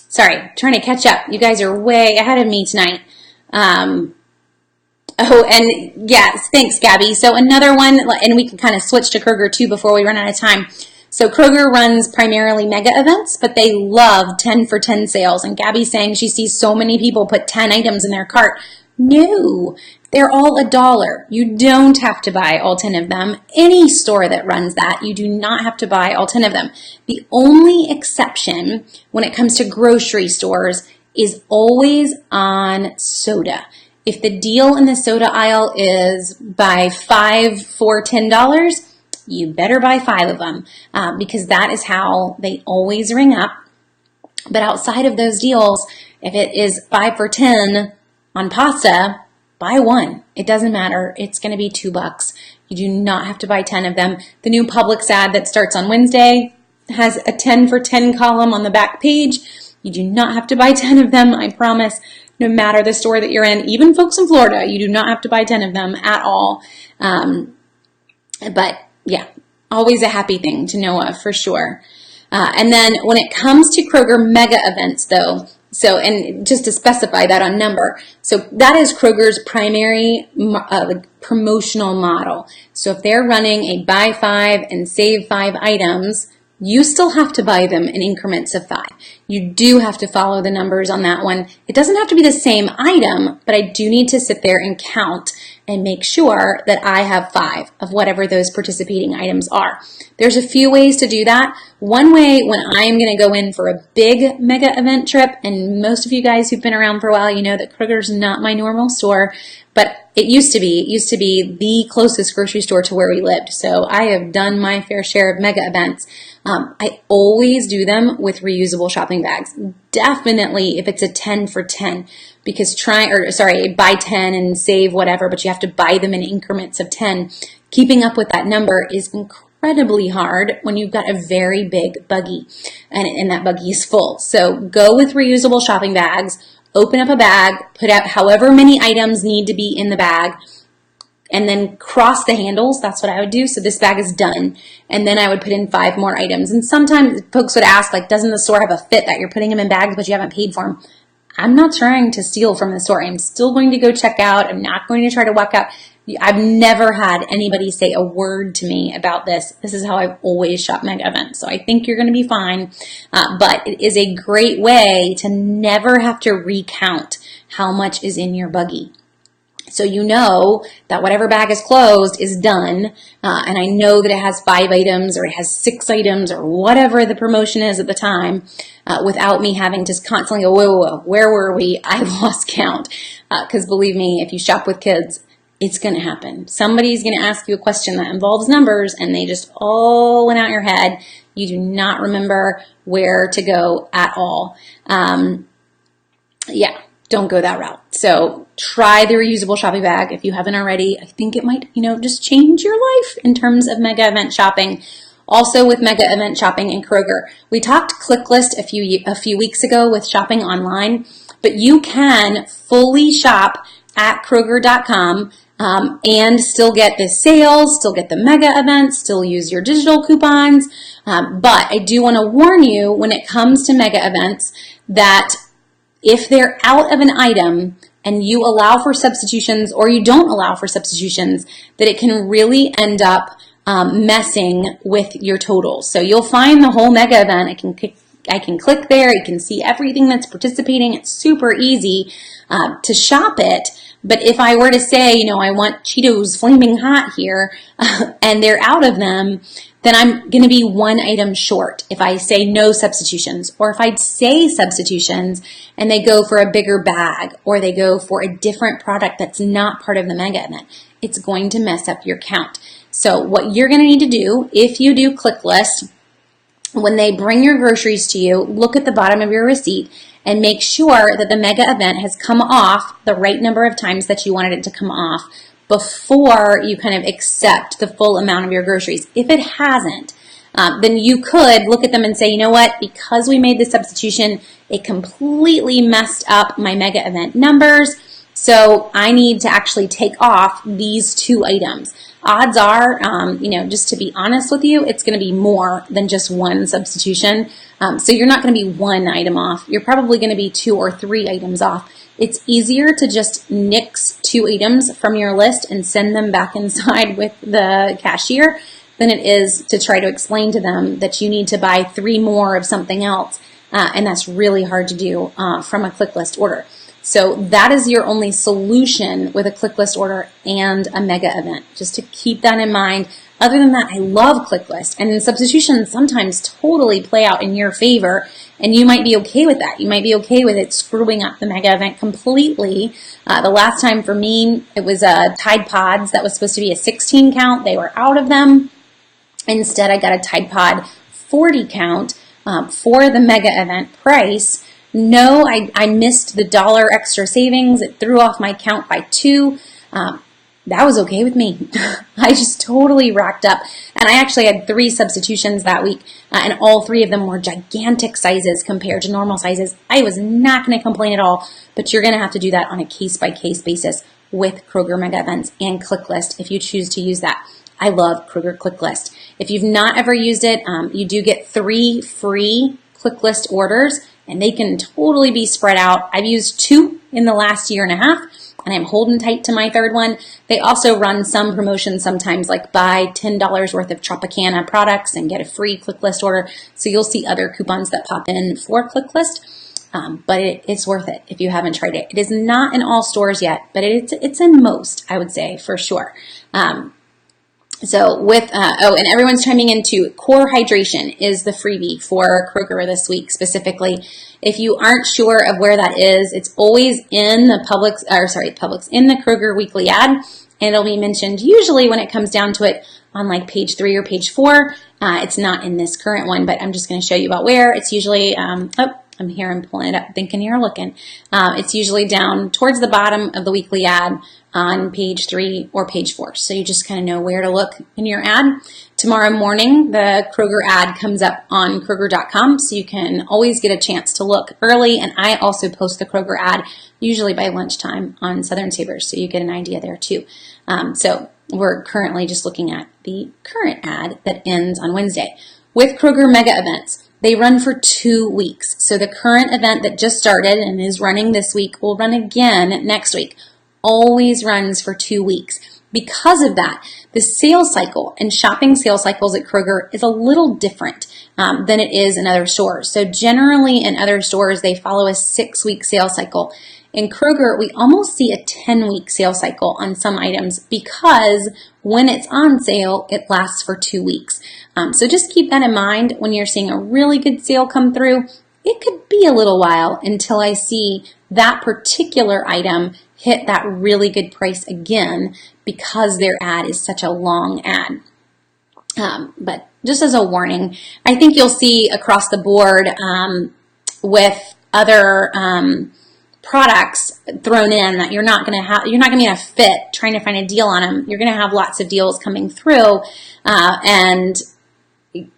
Sorry, trying to catch up. You guys are way ahead of me tonight. Oh, and yes, thanks, Gabby. So another one, and we can kind of switch to Kroger too before we run out of time. So Kroger runs primarily mega events, but they love 10 for 10 sales. And Gabby's saying she sees so many people put 10 items in their cart. No, they're all $1. You don't have to buy all 10 of them. Any store that runs that, you do not have to buy all 10 of them. The only exception when it comes to grocery stores is always on soda. If the deal in the soda aisle is buy 5 for $10, you better buy 5 of them because that is how they always ring up. But outside of those deals, if it is 5 for 10 on pasta, buy 1. It doesn't matter. It's going to be $2. You do not have to buy 10 of them. The new Publix ad that starts on Wednesday has a 10 for 10 column on the back page. You do not have to buy 10 of them, I promise. No matter the store that you're in, even folks in Florida, you do not have to buy 10 of them at all. But yeah, always a happy thing to know of for sure. And then when it comes to Kroger mega events though, So, and just to specify that on number, so that is Kroger's primary promotional model. So if they're running a buy 5 and save 5 items, you still have to buy them in increments of 5. You do have to follow the numbers on that one. It doesn't have to be the same item, but I do need to sit there and count and make sure that I have 5 of whatever those participating items are. There's a few ways to do that. One way, when I'm going to go in for a big mega event trip, and most of you guys who've been around for a while, you know that Kroger's not my normal store, but it used to be the closest grocery store to where we lived. So I have done my fair share of mega events. I always do them with reusable shopping bags. Definitely if it's a 10 for 10, because buy 10 and save whatever, but you have to buy them in increments of 10. Keeping up with that number is incredibly hard when you've got a very big buggy and that buggy is full. So go with reusable shopping bags. Open up a bag, put out however many items need to be in the bag, and then cross the handles. That's what I would do. So this bag is done. And then I would put in 5 more items. And sometimes folks would ask, like, doesn't the store have a fit that you're putting them in bags, but you haven't paid for them? I'm not trying to steal from the store. I'm still going to go check out. I'm not going to try to walk out. I've never had anybody say a word to me about this. This is how I've always shopped mega events. So I think you're going to be fine. But it is a great way to never have to recount how much is in your buggy. So you know that whatever bag is closed is done, and I know that it has 5 items or it has 6 items or whatever the promotion is at the time, without me having to constantly go, whoa, where were we? I lost count. Because believe me, if you shop with kids, it's going to happen. Somebody's going to ask you a question that involves numbers and they just all went out your head. You do not remember where to go at all. Don't go that route. So try the reusable shopping bag if you haven't already. I think it might, just change your life in terms of mega event shopping. Also with mega event shopping in Kroger, we talked click list a few weeks ago with shopping online, but you can fully shop at Kroger.com and still get the sales, still get the mega events, still use your digital coupons. But I do want to warn you when it comes to mega events that if they're out of an item and you allow for substitutions or you don't allow for substitutions, that it can really end up messing with your totals. So you'll find the whole mega event. I can click there. You can see everything that's participating. It's super easy to shop it. But if I were to say, I want Cheetos Flaming Hot here, and they're out of them, then I'm going to be 1 item short if I say no substitutions. Or if I say substitutions and they go for a bigger bag or they go for a different product that's not part of the mega event, it's going to mess up your count. So what you're going to need to do, if you do click list, when they bring your groceries to you, look at the bottom of your receipt and make sure that the mega event has come off the right number of times that you wanted it to come off before you kind of accept the full amount of your groceries. If it hasn't, then you could look at them and say, you know what, because we made the substitution, it completely messed up my mega event numbers, so I need to actually take off these 2 items. Odds are, just to be honest with you, it's going to be more than just 1 substitution. So you're not going to be 1 item off. You're probably going to be 2 or 3 items off. It's easier to just nix 2 items from your list and send them back inside with the cashier than it is to try to explain to them that you need to buy 3 more of something else. And that's really hard to do from a click list order. So that is your only solution with a click list order and a mega event. Just to keep that in mind. Other than that, I love click list, and substitutions sometimes totally play out in your favor, and you might be okay with that. You might be okay with it screwing up the mega event completely. The last time for me, it was Tide Pods that was supposed to be a 16 count. They were out of them. Instead, I got a Tide Pod 40 count for the mega event price. No, I missed the $1 extra savings. It threw off my count by 2. That was okay with me. I just totally racked up. And I actually had 3 substitutions that week, and all 3 of them were gigantic sizes compared to normal sizes. I was not going to complain at all, but you're going to have to do that on a case-by-case basis with Kroger Mega Events and ClickList if you choose to use that. I love Kroger ClickList. If you've not ever used it, you do get 3 free ClickList orders, and they can totally be spread out. I've used 2 in the last year and a half, and I'm holding tight to my 3rd one. They also run some promotions sometimes, like buy $10 worth of Tropicana products and get a free ClickList order. So you'll see other coupons that pop in for ClickList. But it's worth it if you haven't tried it. It is not in all stores yet, but it's in most, I would say, for sure. So with, and everyone's chiming into Core Hydration is the freebie for Kroger this week specifically. If you aren't sure of where that is, it's always in the in the Kroger weekly ad, and it'll be mentioned usually when it comes down to it on like page 3 or page 4. It's not in this current one, but I'm just going to show you about where. It's usually, I'm here and pulling it up, thinking you're looking. It's usually down towards the bottom of the weekly ad on page 3 or page 4. So you just kind of know where to look in your ad. Tomorrow morning, the Kroger ad comes up on Kroger.com, so you can always get a chance to look early. And I also post the Kroger ad usually by lunchtime on Southern Savers, so you get an idea there too. So we're currently just looking at the current ad that ends on Wednesday. With Kroger Mega Events, they run for 2 weeks. So the current event that just started and is running this week will run again next week. Always runs for 2 weeks. Because of that, the sales cycle and shopping sales cycles at Kroger is a little different than it is in other stores. So generally in other stores, they follow a 6-week sales cycle. In Kroger, we almost see a 10-week sales cycle on some items because when it's on sale, it lasts for 2 weeks. So just keep that in mind when you're seeing a really good sale come through. It could be a little while until I see that particular item hit that really good price again because their ad is such a long ad. But just as a warning, I think you'll see across the board with other products thrown in that you're not going to be in a fit trying to find a deal on them. You're going to have lots of deals coming through, and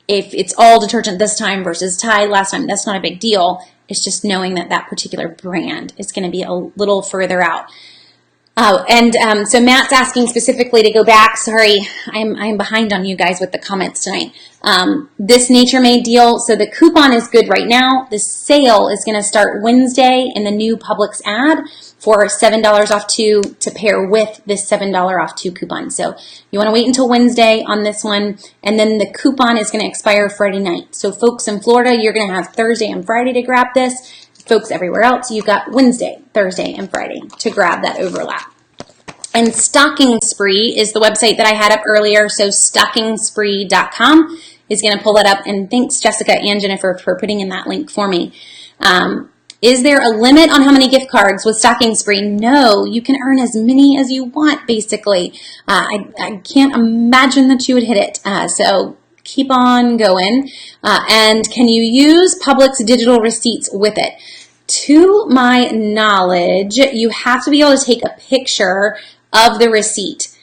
if it's all detergent this time versus Tide last time, that's not a big deal. It's just knowing that that particular brand is going to be a little further out. So Matt's asking specifically to go back. Sorry, I'm behind on you guys with the comments tonight. This Nature Made deal, so the coupon is good right now. The sale is going to start Wednesday in the new Publix ad for $7 off 2 to pair with this $7 off 2 coupon. So you want to wait until Wednesday on this one, and then the coupon is going to expire Friday night. So folks in Florida, you're going to have Thursday and Friday to grab this. Folks everywhere else, you've got Wednesday, Thursday, and Friday to grab that overlap. And Stocking Spree is the website that I had up earlier. So stockingspree.com is going to pull that up. And thanks, Jessica and Jennifer, for putting in that link for me. Is there a limit on how many gift cards with Stocking Spree? No, you can earn as many as you want, basically. I can't imagine that you would hit it. So keep on going. And can you use Publix digital receipts with it? To my knowledge, you have to be able to take a picture of the receipt.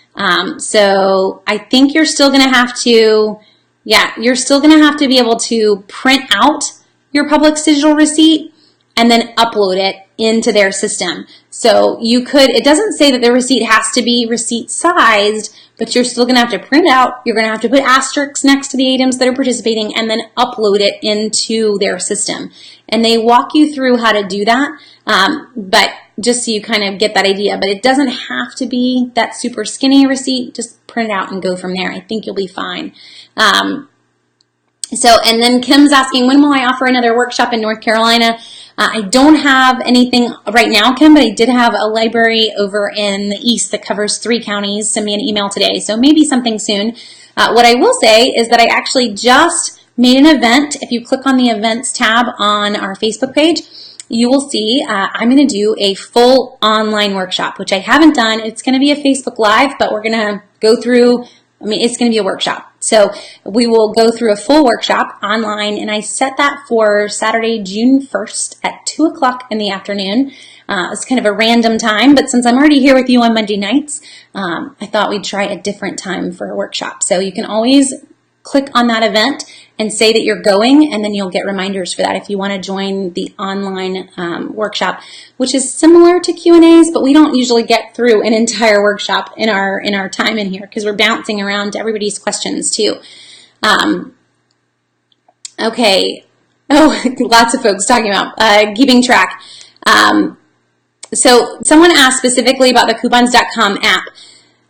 So I think you're still going to have to, you're still going to have to be able to print out your Publix digital receipt and then upload it into their system. So you could, it doesn't say that the receipt has to be receipt sized, but you're still going to have to print out. You're going to have to put asterisks next to the items that are participating and then upload it into their system. And they walk you through how to do that, but just so you kind of get that idea. But it doesn't have to be that super skinny receipt. Just print it out and go from there. I think you'll be fine. And then Kim's asking, when will I offer another workshop in North Carolina? I don't have anything right now, Kim, but I did have a library over in the east that covers 3 counties. Send me an email today, so maybe something soon. What I will say is that I actually just made an event. If you click on the events tab on our Facebook page, you will see I'm going to do a full online workshop, which I haven't done. It's going to be a Facebook Live, but we're going to go through, it's going to be a workshop. So we will go through a full workshop online, and I set that for Saturday, June 1st at 2 o'clock in the afternoon. It's kind of a random time, but since I'm already here with you on Monday nights, I thought we'd try a different time for a workshop. So you can always click on that event and say that you're going, and then you'll get reminders for that if you want to join the online workshop, which is similar to Q&As, but we don't usually get through an entire workshop in our time in here because we're bouncing around to everybody's questions too. Okay, Oh, lots of folks talking about keeping track. So someone asked specifically about the coupons.com app.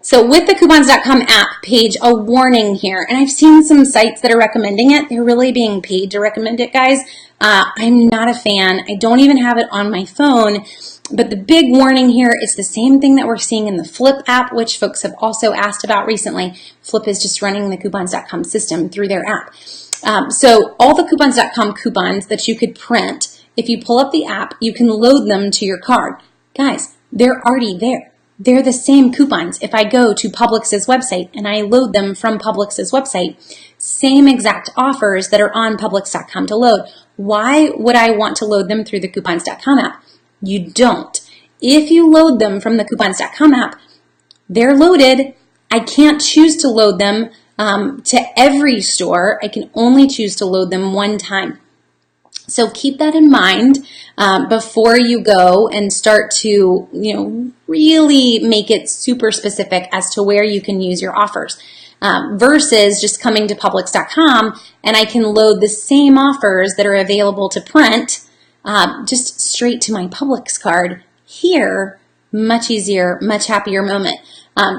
So with the coupons.com app page, a warning here, and I've seen some sites that are recommending it. They're really being paid to recommend it, guys. I'm not a fan. I don't even have it on my phone. But the big warning here is the same thing that we're seeing in the Flip app, which folks have also asked about recently. Flip is just running the coupons.com system through their app. So all the coupons.com coupons that you could print, if you pull up the app, you can load them to your card. Guys, they're already there. They're the same coupons. If I go to Publix's website and I load them from Publix's website, same exact offers that are on Publix.com to load. Why would I want to load them through the coupons.com app? You don't. If you load them from the coupons.com app, they're loaded. I can't choose to load them to every store. I can only choose to load them one time. So keep that in mind before you go and start to, really make it super specific as to where you can use your offers. Versus just coming to Publix.com and I can load the same offers that are available to print just straight to my Publix card here. Much easier, much happier moment.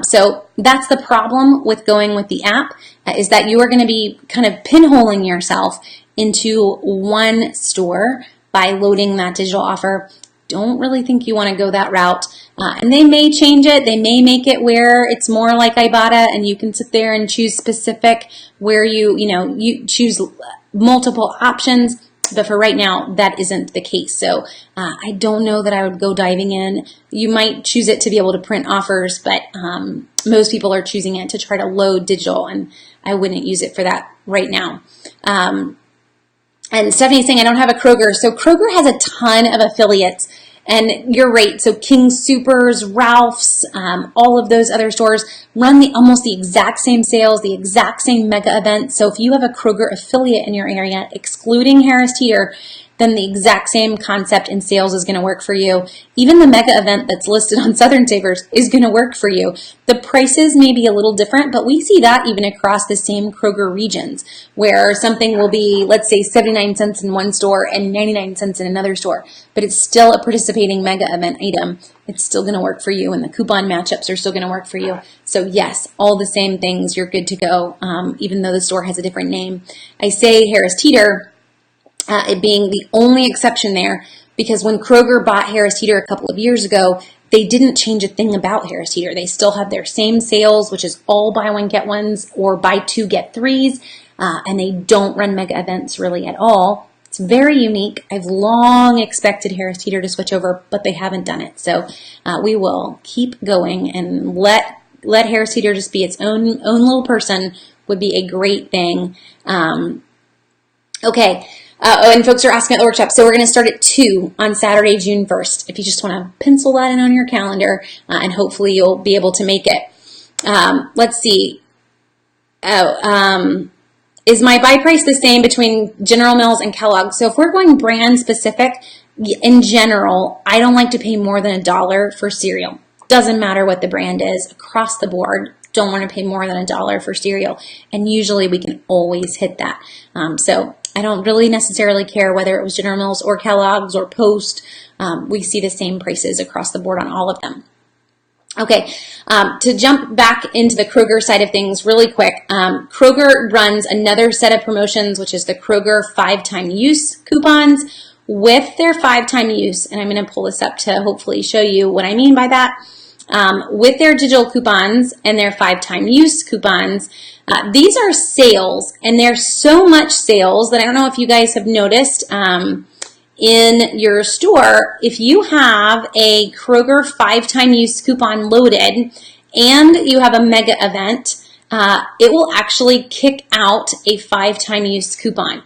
So that's the problem with going with the app is that you are going to be kind of pinholing yourself into one store by loading that digital offer. Don't really think you want to go that route. And they may change it. They may make it where it's more like Ibotta and you can sit there and choose specific where you choose multiple options. But for right now, that isn't the case. So I don't know that I would go diving in. You might choose it to be able to print offers, but most people are choosing it to try to load digital, and I wouldn't use it for that right now. And Stephanie's saying, I don't have a Kroger. So Kroger has a ton of affiliates. And you're right. So King Soopers, Ralph's, all of those other stores run almost the exact same sales, the exact same mega events. So if you have a Kroger affiliate in your area, excluding Harris Teeter, then the exact same concept in sales is going to work for you. Even the mega event that's listed on Southern Savers is going to work for you. The prices may be a little different, but we see that even across the same Kroger regions where something will be, let's say, 79 cents in one store and 99 cents in another store, but it's still a participating mega event item. It's still going to work for you, and the coupon matchups are still going to work for you. So yes, all the same things, you're good to go, even though the store has a different name. I say Harris Teeter, it being the only exception there, because when Kroger bought Harris Teeter a couple of years ago, they didn't change a thing about Harris Teeter. They still have their same sales, which is all buy one, get ones or buy two, get threes, and they don't run mega events really at all. It's very unique. I've long expected Harris Teeter to switch over, but they haven't done it. So we will keep going and let Harris Teeter just be its own little person would be a great thing. Okay. And folks are asking at the workshop. So we're going to start at 2 on Saturday, June 1st. If you just want to pencil that in on your calendar, and hopefully you'll be able to make it. Let's see. Is my buy price the same between General Mills and Kellogg's? So if we're going brand specific, in general, I don't like to pay more than $1 for cereal. Doesn't matter what the brand is. Across the board, don't want to pay more than $1 for cereal. And usually we can always hit that. So I don't really necessarily care whether it was General Mills or Kellogg's or Post. We see the same prices across the board on all of them. Okay, to jump back into the Kroger side of things really quick, Kroger runs another set of promotions, which is the Kroger 5-time use coupons. With their 5-time use, and I'm going to pull this up to hopefully show you what I mean by that, with their digital coupons and their 5-time use coupons, these are sales, and there's so much sales that I don't know if you guys have noticed in your store. If you have a Kroger 5-time use coupon loaded and you have a mega event, it will actually kick out a 5-time use coupon.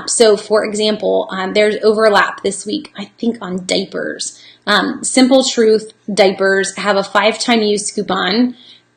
So for example, there's overlap this week, I think, on diapers. Simple Truth diapers have a 5-time use coupon,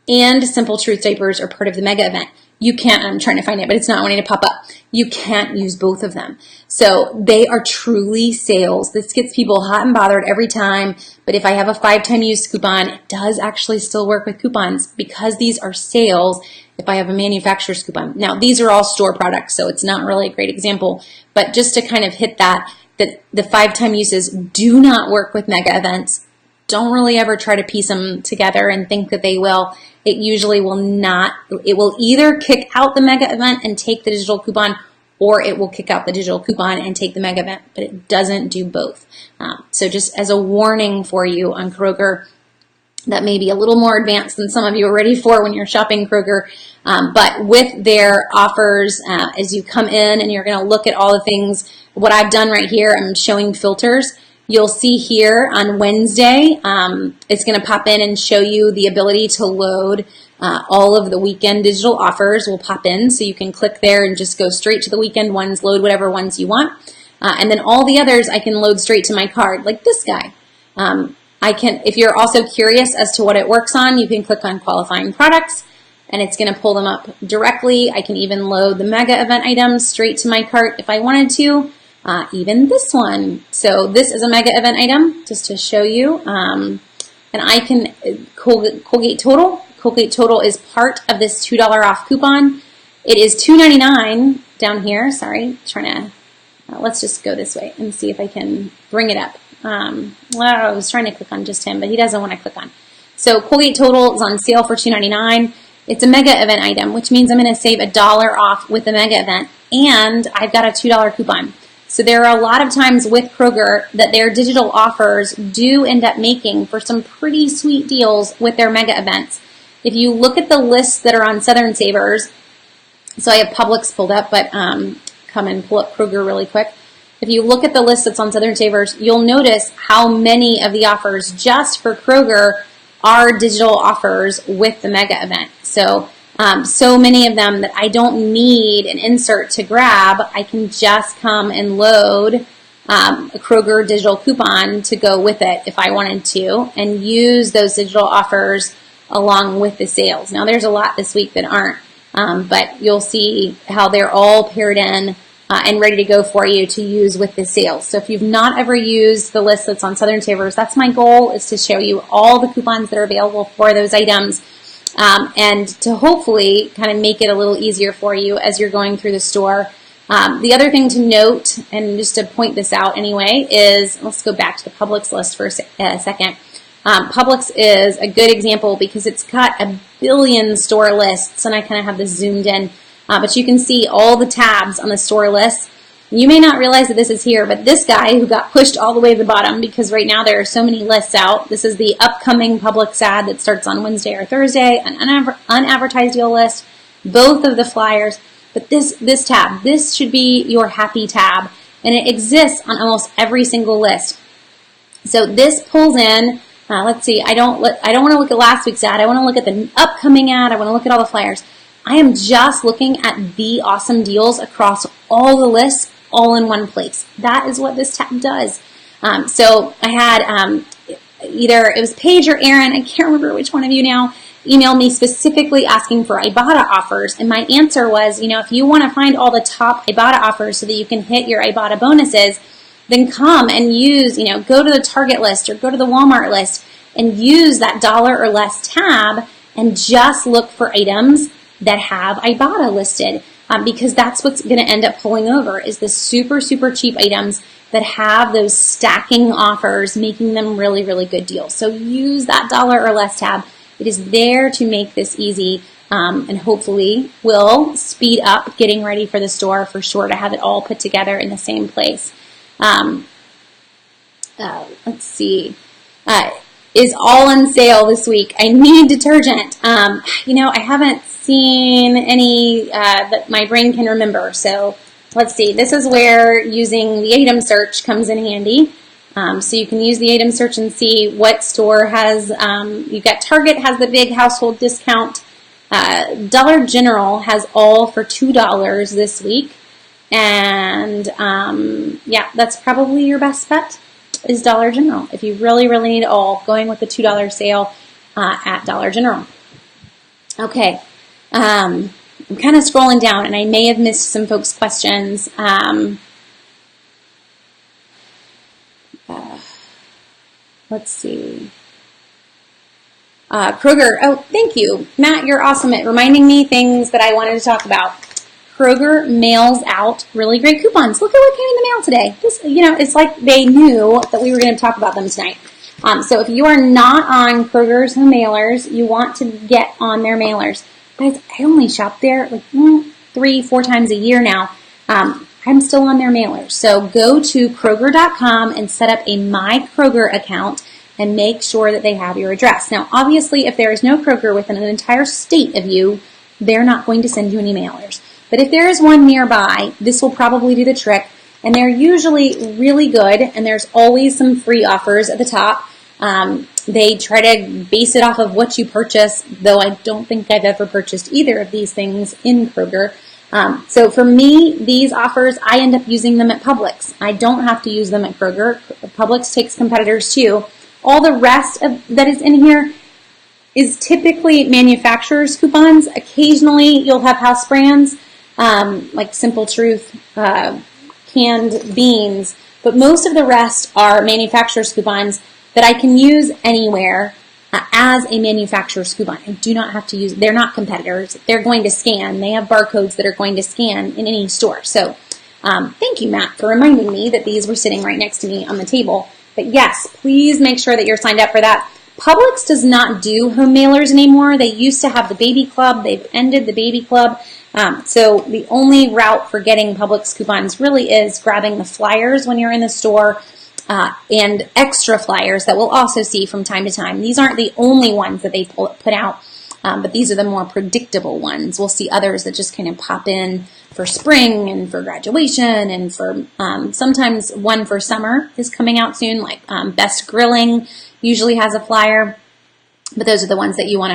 and Simple Truth diapers are part of the mega event. you can't, I'm trying to find it, but it's not wanting to pop up. You can't use both of them. So they are truly sales. This gets people hot and bothered every time. But if I have a 5-time use coupon, it does actually still work with coupons because these are sales if I have a manufacturer's coupon. Now, these are all store products, so it's not really a great example. But just to kind of hit that the 5-time uses do not work with mega events. Don't really ever try to piece them together and think that they will. It usually will not. It will either kick out the mega event and take the digital coupon, or it will kick out the digital coupon and take the mega event, but it doesn't do both. So just as a warning for you on Kroger, that may be a little more advanced than some of you are ready for when you're shopping Kroger. But with their offers, as you come in and you're going to look at all the things, what I've done right here, I'm showing filters. You'll see here on Wednesday, it's going to pop in and show you the ability to load all of the weekend digital offers will pop in. So you can click there and just go straight to the weekend ones, load whatever ones you want. And then all the others I can load straight to my card, like this guy. If you're also curious as to what it works on, you can click on qualifying products and it's going to pull them up directly. I can even load the mega event items straight to my cart if I wanted to. Even this one. So this is a mega event item, just to show you. And I can, Colgate Total. Colgate Total is part of this $2 off coupon. It is $2.99 down here. Sorry, trying to, let's just go this way and see if I can bring it up. Well, I was trying to click on just him, but he doesn't want to click on. So Colgate Total is on sale for $2.99. It's a mega event item, which means I'm going to save $1 off with the mega event, and I've got a $2 coupon. So there are a lot of times with Kroger that their digital offers do end up making for some pretty sweet deals with their mega events. If you look at the lists that are on Southern Savers, so I have Publix pulled up, but come and pull up Kroger really quick. If you look at the list that's on Southern Savers, you'll notice how many of the offers just for Kroger are digital offers with the mega event. So so many of them that I don't need an insert to grab. I can just come and load a Kroger digital coupon to go with it if I wanted to, and use those digital offers along with the sales. Now there's a lot this week that aren't, but you'll see how they're all paired in and ready to go for you to use with the sales. So if you've not ever used the list that's on Southern Savers, that's my goal, is to show you all the coupons that are available for those items. And to hopefully kind of make it a little easier for you as you're going through the store. The other thing to note, and just to point this out anyway, is, let's go back to the Publix list for a second. Publix is a good example because it's got a billion store lists, and I kind of have this zoomed in. But you can see all the tabs on the store list. You may not realize that this is here, but this guy who got pushed all the way to the bottom because right now there are so many lists out. This is the upcoming Publix ad that starts on Wednesday or Thursday, an unadvertised deal list, both of the flyers. But this tab, this should be your happy tab, and it exists on almost every single list. So this pulls in. Let's see. I don't want to look at last week's ad. I want to look at the upcoming ad. I want to look at all the flyers. I am just looking at the awesome deals across all the lists, all in one place. That is what this tab does. So I had either it was Paige or Aaron, I can't remember which one of you now, emailed me specifically asking for Ibotta offers. And my answer was, if you want to find all the top Ibotta offers so that you can hit your Ibotta bonuses, then come and use, go to the Target list or go to the Walmart list and use that $1 or less tab and just look for items that have Ibotta listed. Because that's what's going to end up pulling over is the super, super cheap items that have those stacking offers, making them really, really good deals. So use that $1 or less tab. It is there to make this easy, and hopefully will speed up getting ready for the store for sure to have it all put together in the same place. Let's see. Is all on sale this week. I need detergent. I haven't seen any that my brain can remember. So let's see. This is where using the item search comes in handy. So you can use the item search and see what store has, you've got Target has the big household discount. Dollar General has all for $2 this week. And yeah, that's probably your best bet is Dollar General. If you really, really need all, going with the $2 sale at Dollar General. Okay. I'm kind of scrolling down, and I may have missed some folks' questions. Let's see. Kroger, oh, thank you. Matt, you're awesome at reminding me things that I wanted to talk about. Kroger mails out really great coupons. Look at what came in the mail today. This, it's like they knew that we were going to talk about them tonight. So if you are not on Kroger's home mailers, you want to get on their mailers. Guys, I only shop there like 3-4 times a year now. I'm still on their mailers. So go to Kroger.com and set up a My Kroger account and make sure that they have your address. Now, obviously, if there is no Kroger within an entire state of you, they're not going to send you any mailers. But if there is one nearby, this will probably do the trick. And they're usually really good, and there's always some free offers at the top. They try to base it off of what you purchase, though I don't think I've ever purchased either of these things in Kroger. So for me, these offers, I end up using them at Publix. I don't have to use them at Kroger. Publix takes competitors too. All the rest that is in here is typically manufacturer's coupons. Occasionally, you'll have house brands, like Simple Truth, canned beans, but most of the rest are manufacturer's coupons that I can use anywhere as a manufacturer's coupon. I do not have to use, they're not competitors. They're going to scan. They have barcodes that are going to scan in any store. So thank you, Matt, for reminding me that these were sitting right next to me on the table. But yes, please make sure that you're signed up for that. Publix does not do home mailers anymore. They used to have the baby club. They've ended the baby club. So the only route for getting Publix coupons really is grabbing the flyers when you're in the store and extra flyers that we'll also see from time to time. These aren't the only ones that they put out, but these are the more predictable ones. We'll see others that just kind of pop in for spring and for graduation and for sometimes one for summer is coming out soon, like Best Grilling usually has a flyer, but those are the ones that you want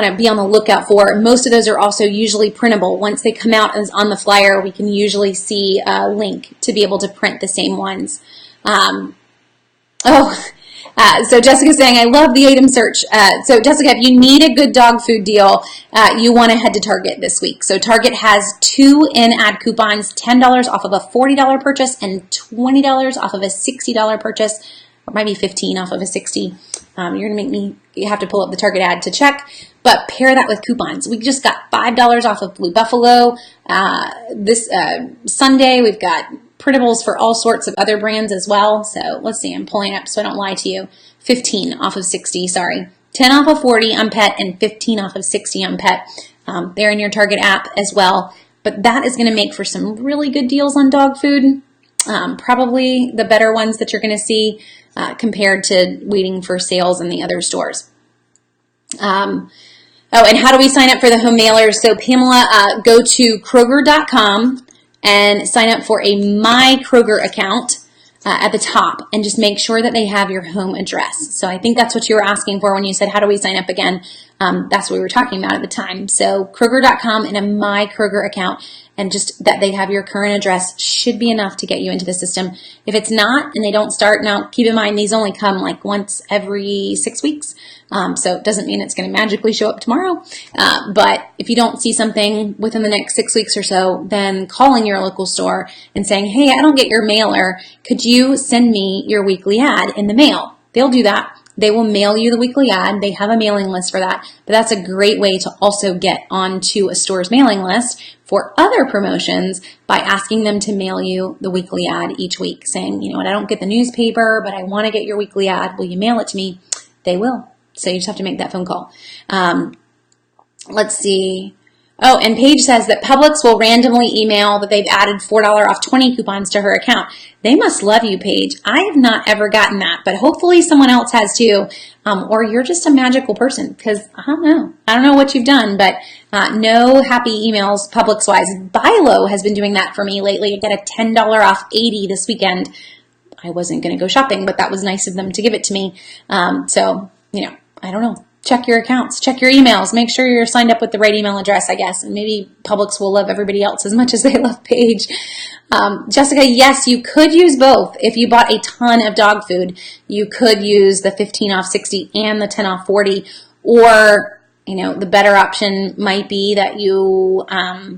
to be on the lookout for. Most of those are also usually printable. Once they come out as on the flyer, we can usually see a link to be able to print the same ones. So Jessica's saying, I love the item search. So Jessica, if you need a good dog food deal, you want to head to Target this week. So Target has 2 in-ad coupons, $10 off of a $40 purchase and $20 off of a $60 purchase, or maybe $15 off of a $60. You have to pull up the Target ad to check, but pair that with coupons. We just got $5 off of Blue Buffalo. This Sunday, we've got printables for all sorts of other brands as well. So let's see, I'm pulling up so I don't lie to you. 15 off of 60, sorry. 10 off of 40 on pet and 15 off of 60 on pet. They're in your Target app as well. But that is going to make for some really good deals on dog food. Probably the better ones that you're going to see compared to waiting for sales in the other stores. And how do we sign up for the home mailers? So Pamela, go to Kroger.com and sign up for a My Kroger account at the top and just make sure that they have your home address. So I think that's what you were asking for when you said, how do we sign up again? That's what we were talking about at the time. So Kroger.com and a My Kroger account, and just that they have your current address should be enough to get you into the system. If it's not and they don't start, now keep in mind these only come like once every 6 weeks. So it doesn't mean it's going to magically show up tomorrow. But if you don't see something within the next 6 weeks or so, then calling your local store and saying, hey, I don't get your mailer. Could you send me your weekly ad in the mail? They'll do that. They will mail you the weekly ad. They have a mailing list for that. But that's a great way to also get onto a store's mailing list for other promotions by asking them to mail you the weekly ad each week, saying, you know what, I don't get the newspaper, but I want to get your weekly ad. Will you mail it to me? They will. So you just have to make that phone call. Let's see. Oh, and Paige says that Publix will randomly email that they've added $4 off 20 coupons to her account. They must love you, Paige. I have not ever gotten that, but hopefully someone else has too. Or you're just a magical person, because I don't know. I don't know what you've done, but no happy emails Publix-wise. Bilo has been doing that for me lately. I got a $10 off 80 this weekend. I wasn't going to go shopping, but that was nice of them to give it to me. So, you know, I don't know. Check your accounts, check your emails, make sure you're signed up with the right email address, I guess, and maybe Publix will love everybody else as much as they love Paige. Jessica, yes, you could use both. If you bought a ton of dog food, you could use the 15 off 60 and the 10 off 40, or The better option might be that you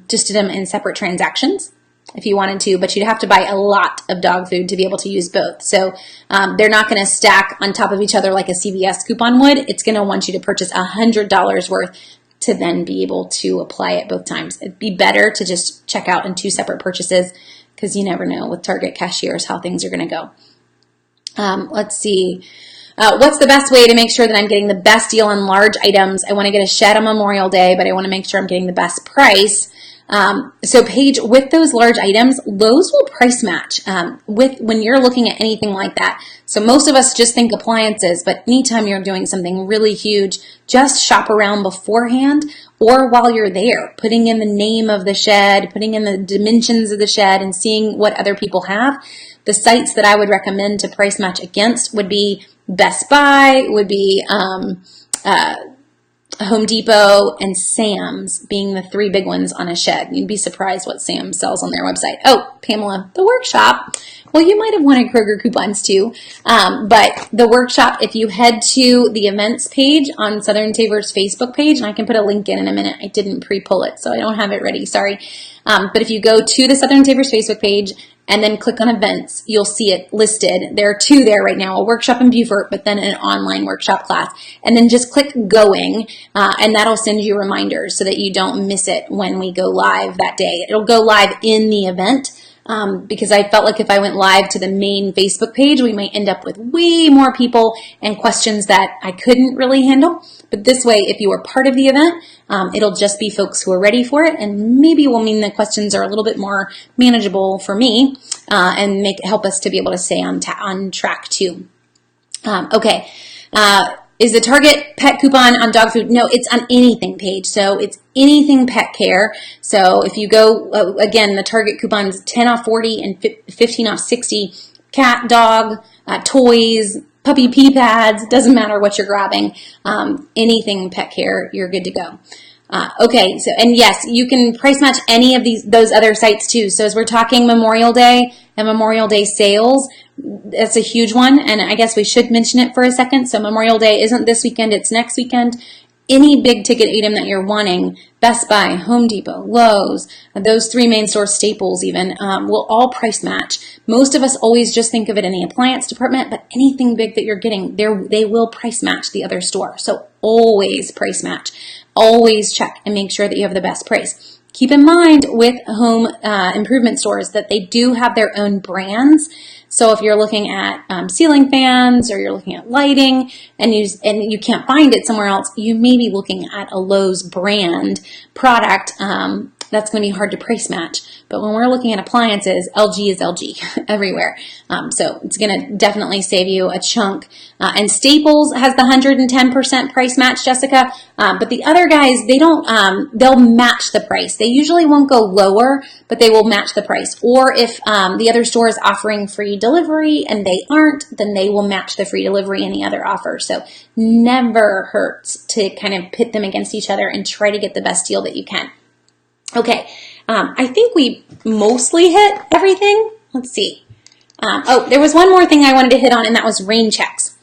just did them in separate transactions if you wanted to, but you'd have to buy a lot of dog food to be able to use both. So they're not going to stack on top of each other like a CVS coupon would. It's going to want you to purchase $100 worth to then be able to apply it both times. It'd be better to just check out in 2 separate purchases because you never know with Target cashiers how things are going to go. Let's see. What's the best way to make sure that I'm getting the best deal on large items? I want to get a shed on Memorial Day, but I want to make sure I'm getting the best price. So Paige, with those large items, Lowe's will price match when you're looking at anything like that. So most of us just think appliances, but anytime you're doing something really huge, just shop around beforehand or while you're there, putting in the name of the shed, putting in the dimensions of the shed and seeing what other people have. The sites that I would recommend to price match against would be Best Buy, would be Home Depot, and Sam's being the 3 big ones on a shed. You'd be surprised what Sam's sells on their website. Oh, Pamela, the workshop. Well, you might have wanted Kroger coupons too, but the workshop, if you head to the events page on Southern Tabor's Facebook page, and I can put a link in a minute. I didn't pre-pull it, so I don't have it ready. Sorry. But if you go to the Southern Tabor's Facebook page and then click on events, you'll see it listed. There are 2 there right now, a workshop in Beaufort, but then an online workshop class. And then just click going, and that'll send you reminders so that you don't miss it when we go live that day. It'll go live in the event. Because I felt like if I went live to the main Facebook page, we might end up with way more people and questions that I couldn't really handle. But this way, if you are part of the event, it'll just be folks who are ready for it, and maybe will mean the questions are a little bit more manageable for me and help us to be able to stay on track too. Okay. Is the Target pet coupon on dog food? No, it's on anything page. So it's anything pet care. So if you go, again, the Target coupon is 10 off 40 and 15 off 60. Cat, dog, toys, puppy pee pads, doesn't matter what you're grabbing. Anything pet care, you're good to go. Okay, so, and yes, you can price match any of those other sites too. So as we're talking Memorial Day and Memorial Day sales, that's a huge one, and I guess we should mention it for a second. So Memorial Day isn't this weekend, it's next weekend. Any big ticket item that you're wanting, Best Buy, Home Depot, Lowe's, those 3 main store staples even, will all price match. Most of us always just think of it in the appliance department, but anything big that you're getting, they will price match the other store. So always price match. Always check and make sure that you have the best price. Keep in mind with home improvement stores that they do have their own brands. So if you're looking at ceiling fans or you're looking at lighting and you can't find it somewhere else, you may be looking at a Lowe's brand product. That's going to be hard to price match. But when we're looking at appliances, LG is LG everywhere. So it's going to definitely save you a chunk. And Staples has the 110% price match, Jessica. But the other guys, they'll match the price. They usually won't go lower, but they will match the price. Or if the other store is offering free delivery and they aren't, then they will match the free delivery any other offer. So never hurts to kind of pit them against each other and try to get the best deal that you can. Okay, I think we mostly hit everything. Let's see. There was one more thing I wanted to hit on, and that was rain checks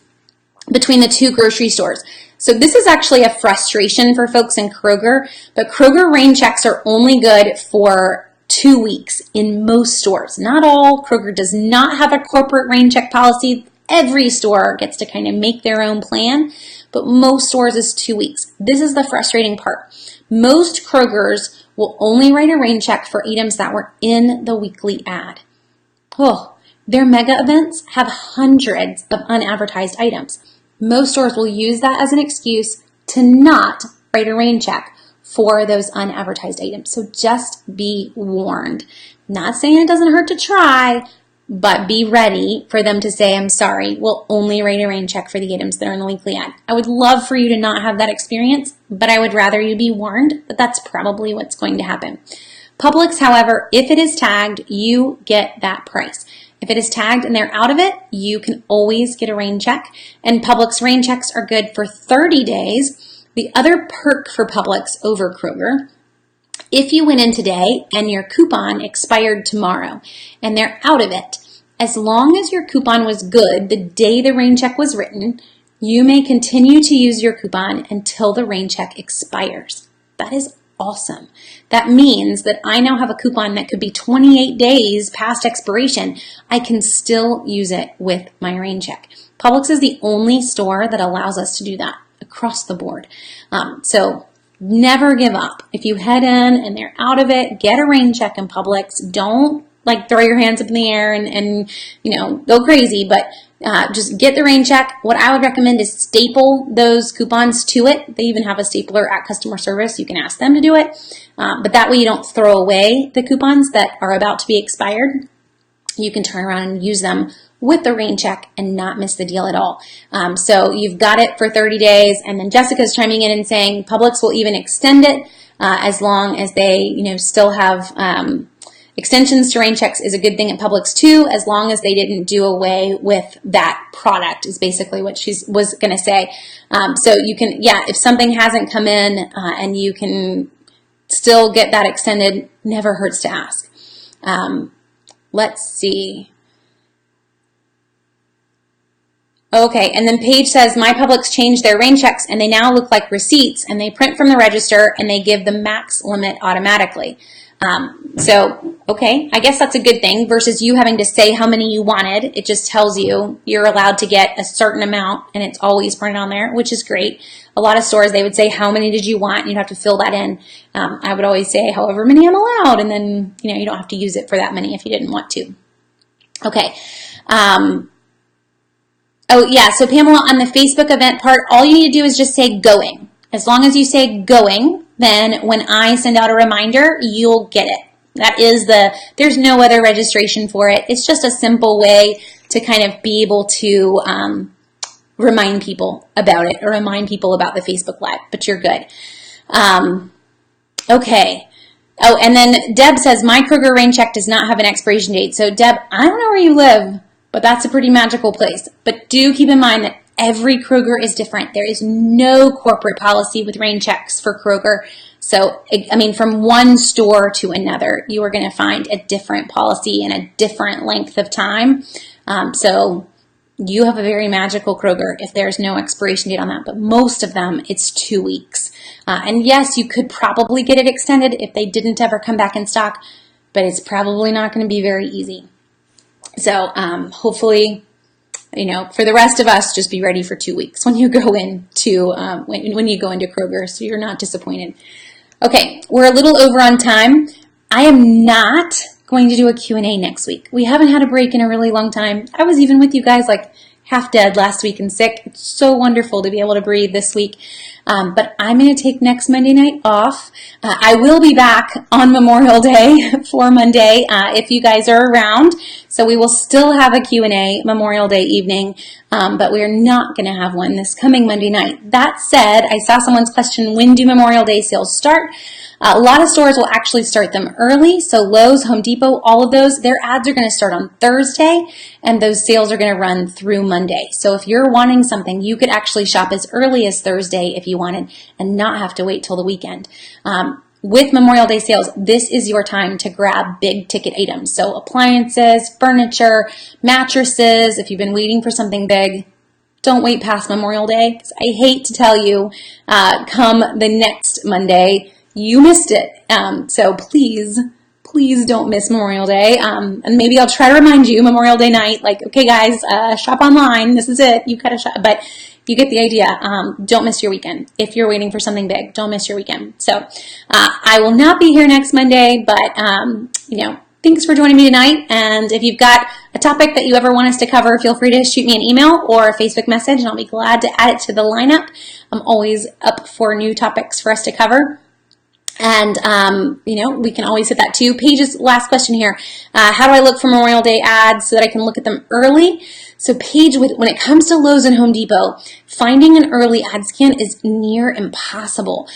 between the 2 grocery stores. So this is actually a frustration for folks in Kroger, but Kroger rain checks are only good for 2 weeks in most stores. Not all. Kroger does not have a corporate rain check policy. Every store gets to kind of make their own plan, but most stores is 2 weeks. This is the frustrating part. Most Krogers will only write a rain check for items that were in the weekly ad. Oh, their mega events have hundreds of unadvertised items. Most stores will use that as an excuse to not write a rain check for those unadvertised items. So just be warned. Not saying it doesn't hurt to try, but be ready for them to say, I'm sorry, we'll only write a rain check for the items that are in the weekly ad. I would love for you to not have that experience, but I would rather you be warned that that's probably what's going to happen. Publix, however, if it is tagged, you get that price. If it is tagged and they're out of it, you can always get a rain check. And Publix rain checks are good for 30 days. The other perk for Publix over Kroger, if you went in today and your coupon expired tomorrow and they're out of it, as long as your coupon was good the day the rain check was written, You may continue to use your coupon until the rain check expires. That is awesome. That means that I now have a coupon that could be 28 days past expiration. I can still use it with my rain check. Publix is the only store that allows us to do that across the board. So never give up. If you head in and they're out of it, get a rain check in Publix. Don't like throw your hands up in the air and go crazy, but just get the rain check. What I would recommend is staple those coupons to it. They even have a stapler at customer service. You can ask them to do it. But that way you don't throw away the coupons that are about to be expired. You can turn around and use them with the rain check and not miss the deal at all. So you've got it for 30 days. And then Jessica's chiming in and saying Publix will even extend it as long as they, still have extensions to rain checks is a good thing at Publix too, as long as they didn't do away with that product is basically what she was going to say. So you can, if something hasn't come in and you can still get that extended, never hurts to ask. Let's see. Okay, and then Paige says, my Publix changed their rain checks and they now look like receipts and they print from the register and they give the max limit automatically. Okay, I guess that's a good thing versus you having to say how many you wanted. It just tells you you're allowed to get a certain amount and it's always printed on there, which is great. A lot of stores, they would say, how many did you want? And you'd have to fill that in. I would always say, however many I'm allowed. And then, you don't have to use it for that many if you didn't want to. Okay. So Pamela, on the Facebook event part, all you need to do is just say going. As long as you say going, then when I send out a reminder, you'll get it. There's no other registration for it. It's just a simple way to kind of be able to remind people about it or remind people about the Facebook Live, but you're good. Okay. Oh, and then Deb says, my Kroger rain check does not have an expiration date. So Deb, I don't know where you live, but that's a pretty magical place. But do keep in mind that every Kroger is different. There is no corporate policy with rain checks for Kroger. So, from one store to another, you are going to find a different policy and a different length of time. So you have a very magical Kroger if there's no expiration date on that. But most of them, it's 2 weeks. And yes, you could probably get it extended if they didn't ever come back in stock, but it's probably not going to be very easy. So hopefully, for the rest of us, just be ready for 2 weeks when you go into when you go into Kroger, so you're not disappointed. Okay, we're a little over on time. I am not going to do a Q&A next week. We haven't had a break in a really long time. I was even with you guys like half dead last week and sick. It's so wonderful to be able to breathe this week. But I'm going to take next Monday night off. I will be back on Memorial Day for Monday if you guys are around. So we will still have a Q&A Memorial Day evening, but we're not going to have one this coming Monday night. That said, I saw someone's question, when do Memorial Day sales start? A lot of stores will actually start them early. So Lowe's, Home Depot, all of those, their ads are going to start on Thursday and those sales are going to run through Monday. So if you're wanting something, you could actually shop as early as Thursday if you wanted and not have to wait till the weekend. With Memorial Day sales, this is your time to grab big ticket items. So appliances, furniture, mattresses. If you've been waiting for something big, don't wait past Memorial Day. 'Cause I hate to tell you, come the next Monday, you missed it. So please don't miss Memorial Day. And maybe I'll try to remind you Memorial Day night, like, okay guys, shop online. This is it. You've got to shop. But you get the idea. Don't miss your weekend. If you're waiting for something big, don't miss your weekend. So I will not be here next Monday, but thanks for joining me tonight. And if you've got a topic that you ever want us to cover, feel free to shoot me an email or a Facebook message, and I'll be glad to add it to the lineup. I'm always up for new topics for us to cover. And, we can always hit that too. Paige's last question here. How do I look for Memorial Day ads so that I can look at them early? So Paige, when it comes to Lowe's and Home Depot, finding an early ad scan is near impossible.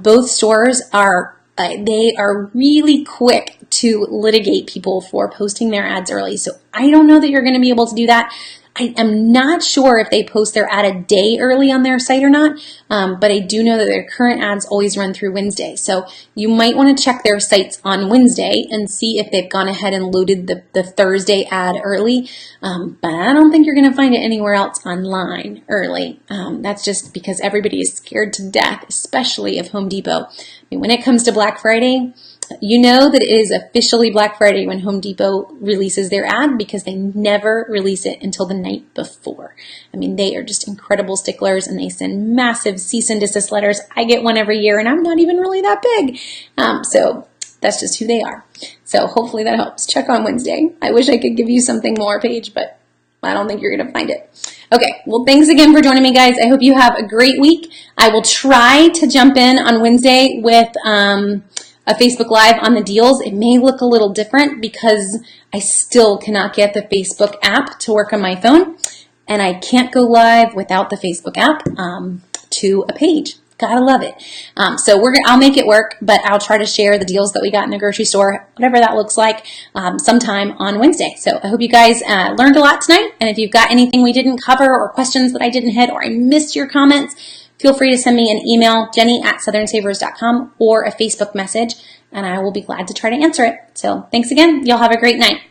Both stores they are really quick to litigate people for posting their ads early. So I don't know that you're going to be able to do that. I am not sure if they post their ad a day early on their site or not, but I do know that their current ads always run through Wednesday. So you might want to check their sites on Wednesday and see if they've gone ahead and loaded the Thursday ad early. But I don't think you're going to find it anywhere else online early. That's just because everybody is scared to death, especially of Home Depot. I mean, when it comes to Black Friday, you know that it is officially Black Friday when Home Depot releases their ad because they never release it until the night before. I mean, they are just incredible sticklers and they send massive cease and desist letters. I get one every year and I'm not even really that big. So that's just who they are. So hopefully that helps. Check on Wednesday. I wish I could give you something more, Paige, but I don't think you're going to find it. Okay, well, thanks again for joining me, guys. I hope you have a great week. I will try to jump in on Wednesday with a Facebook Live on the deals. It may look a little different because I still cannot get the Facebook app to work on my phone, and I can't go live without the Facebook app to a page. Gotta love it. So I'll make it work, but I'll try to share the deals that we got in the grocery store, whatever that looks like, sometime on Wednesday. So I hope you guys learned a lot tonight, and if you've got anything we didn't cover or questions that I didn't hit or I missed your comments, feel free to send me an email, jenny@southernsavers.com, or a Facebook message, and I will be glad to try to answer it. So thanks again. Y'all have a great night.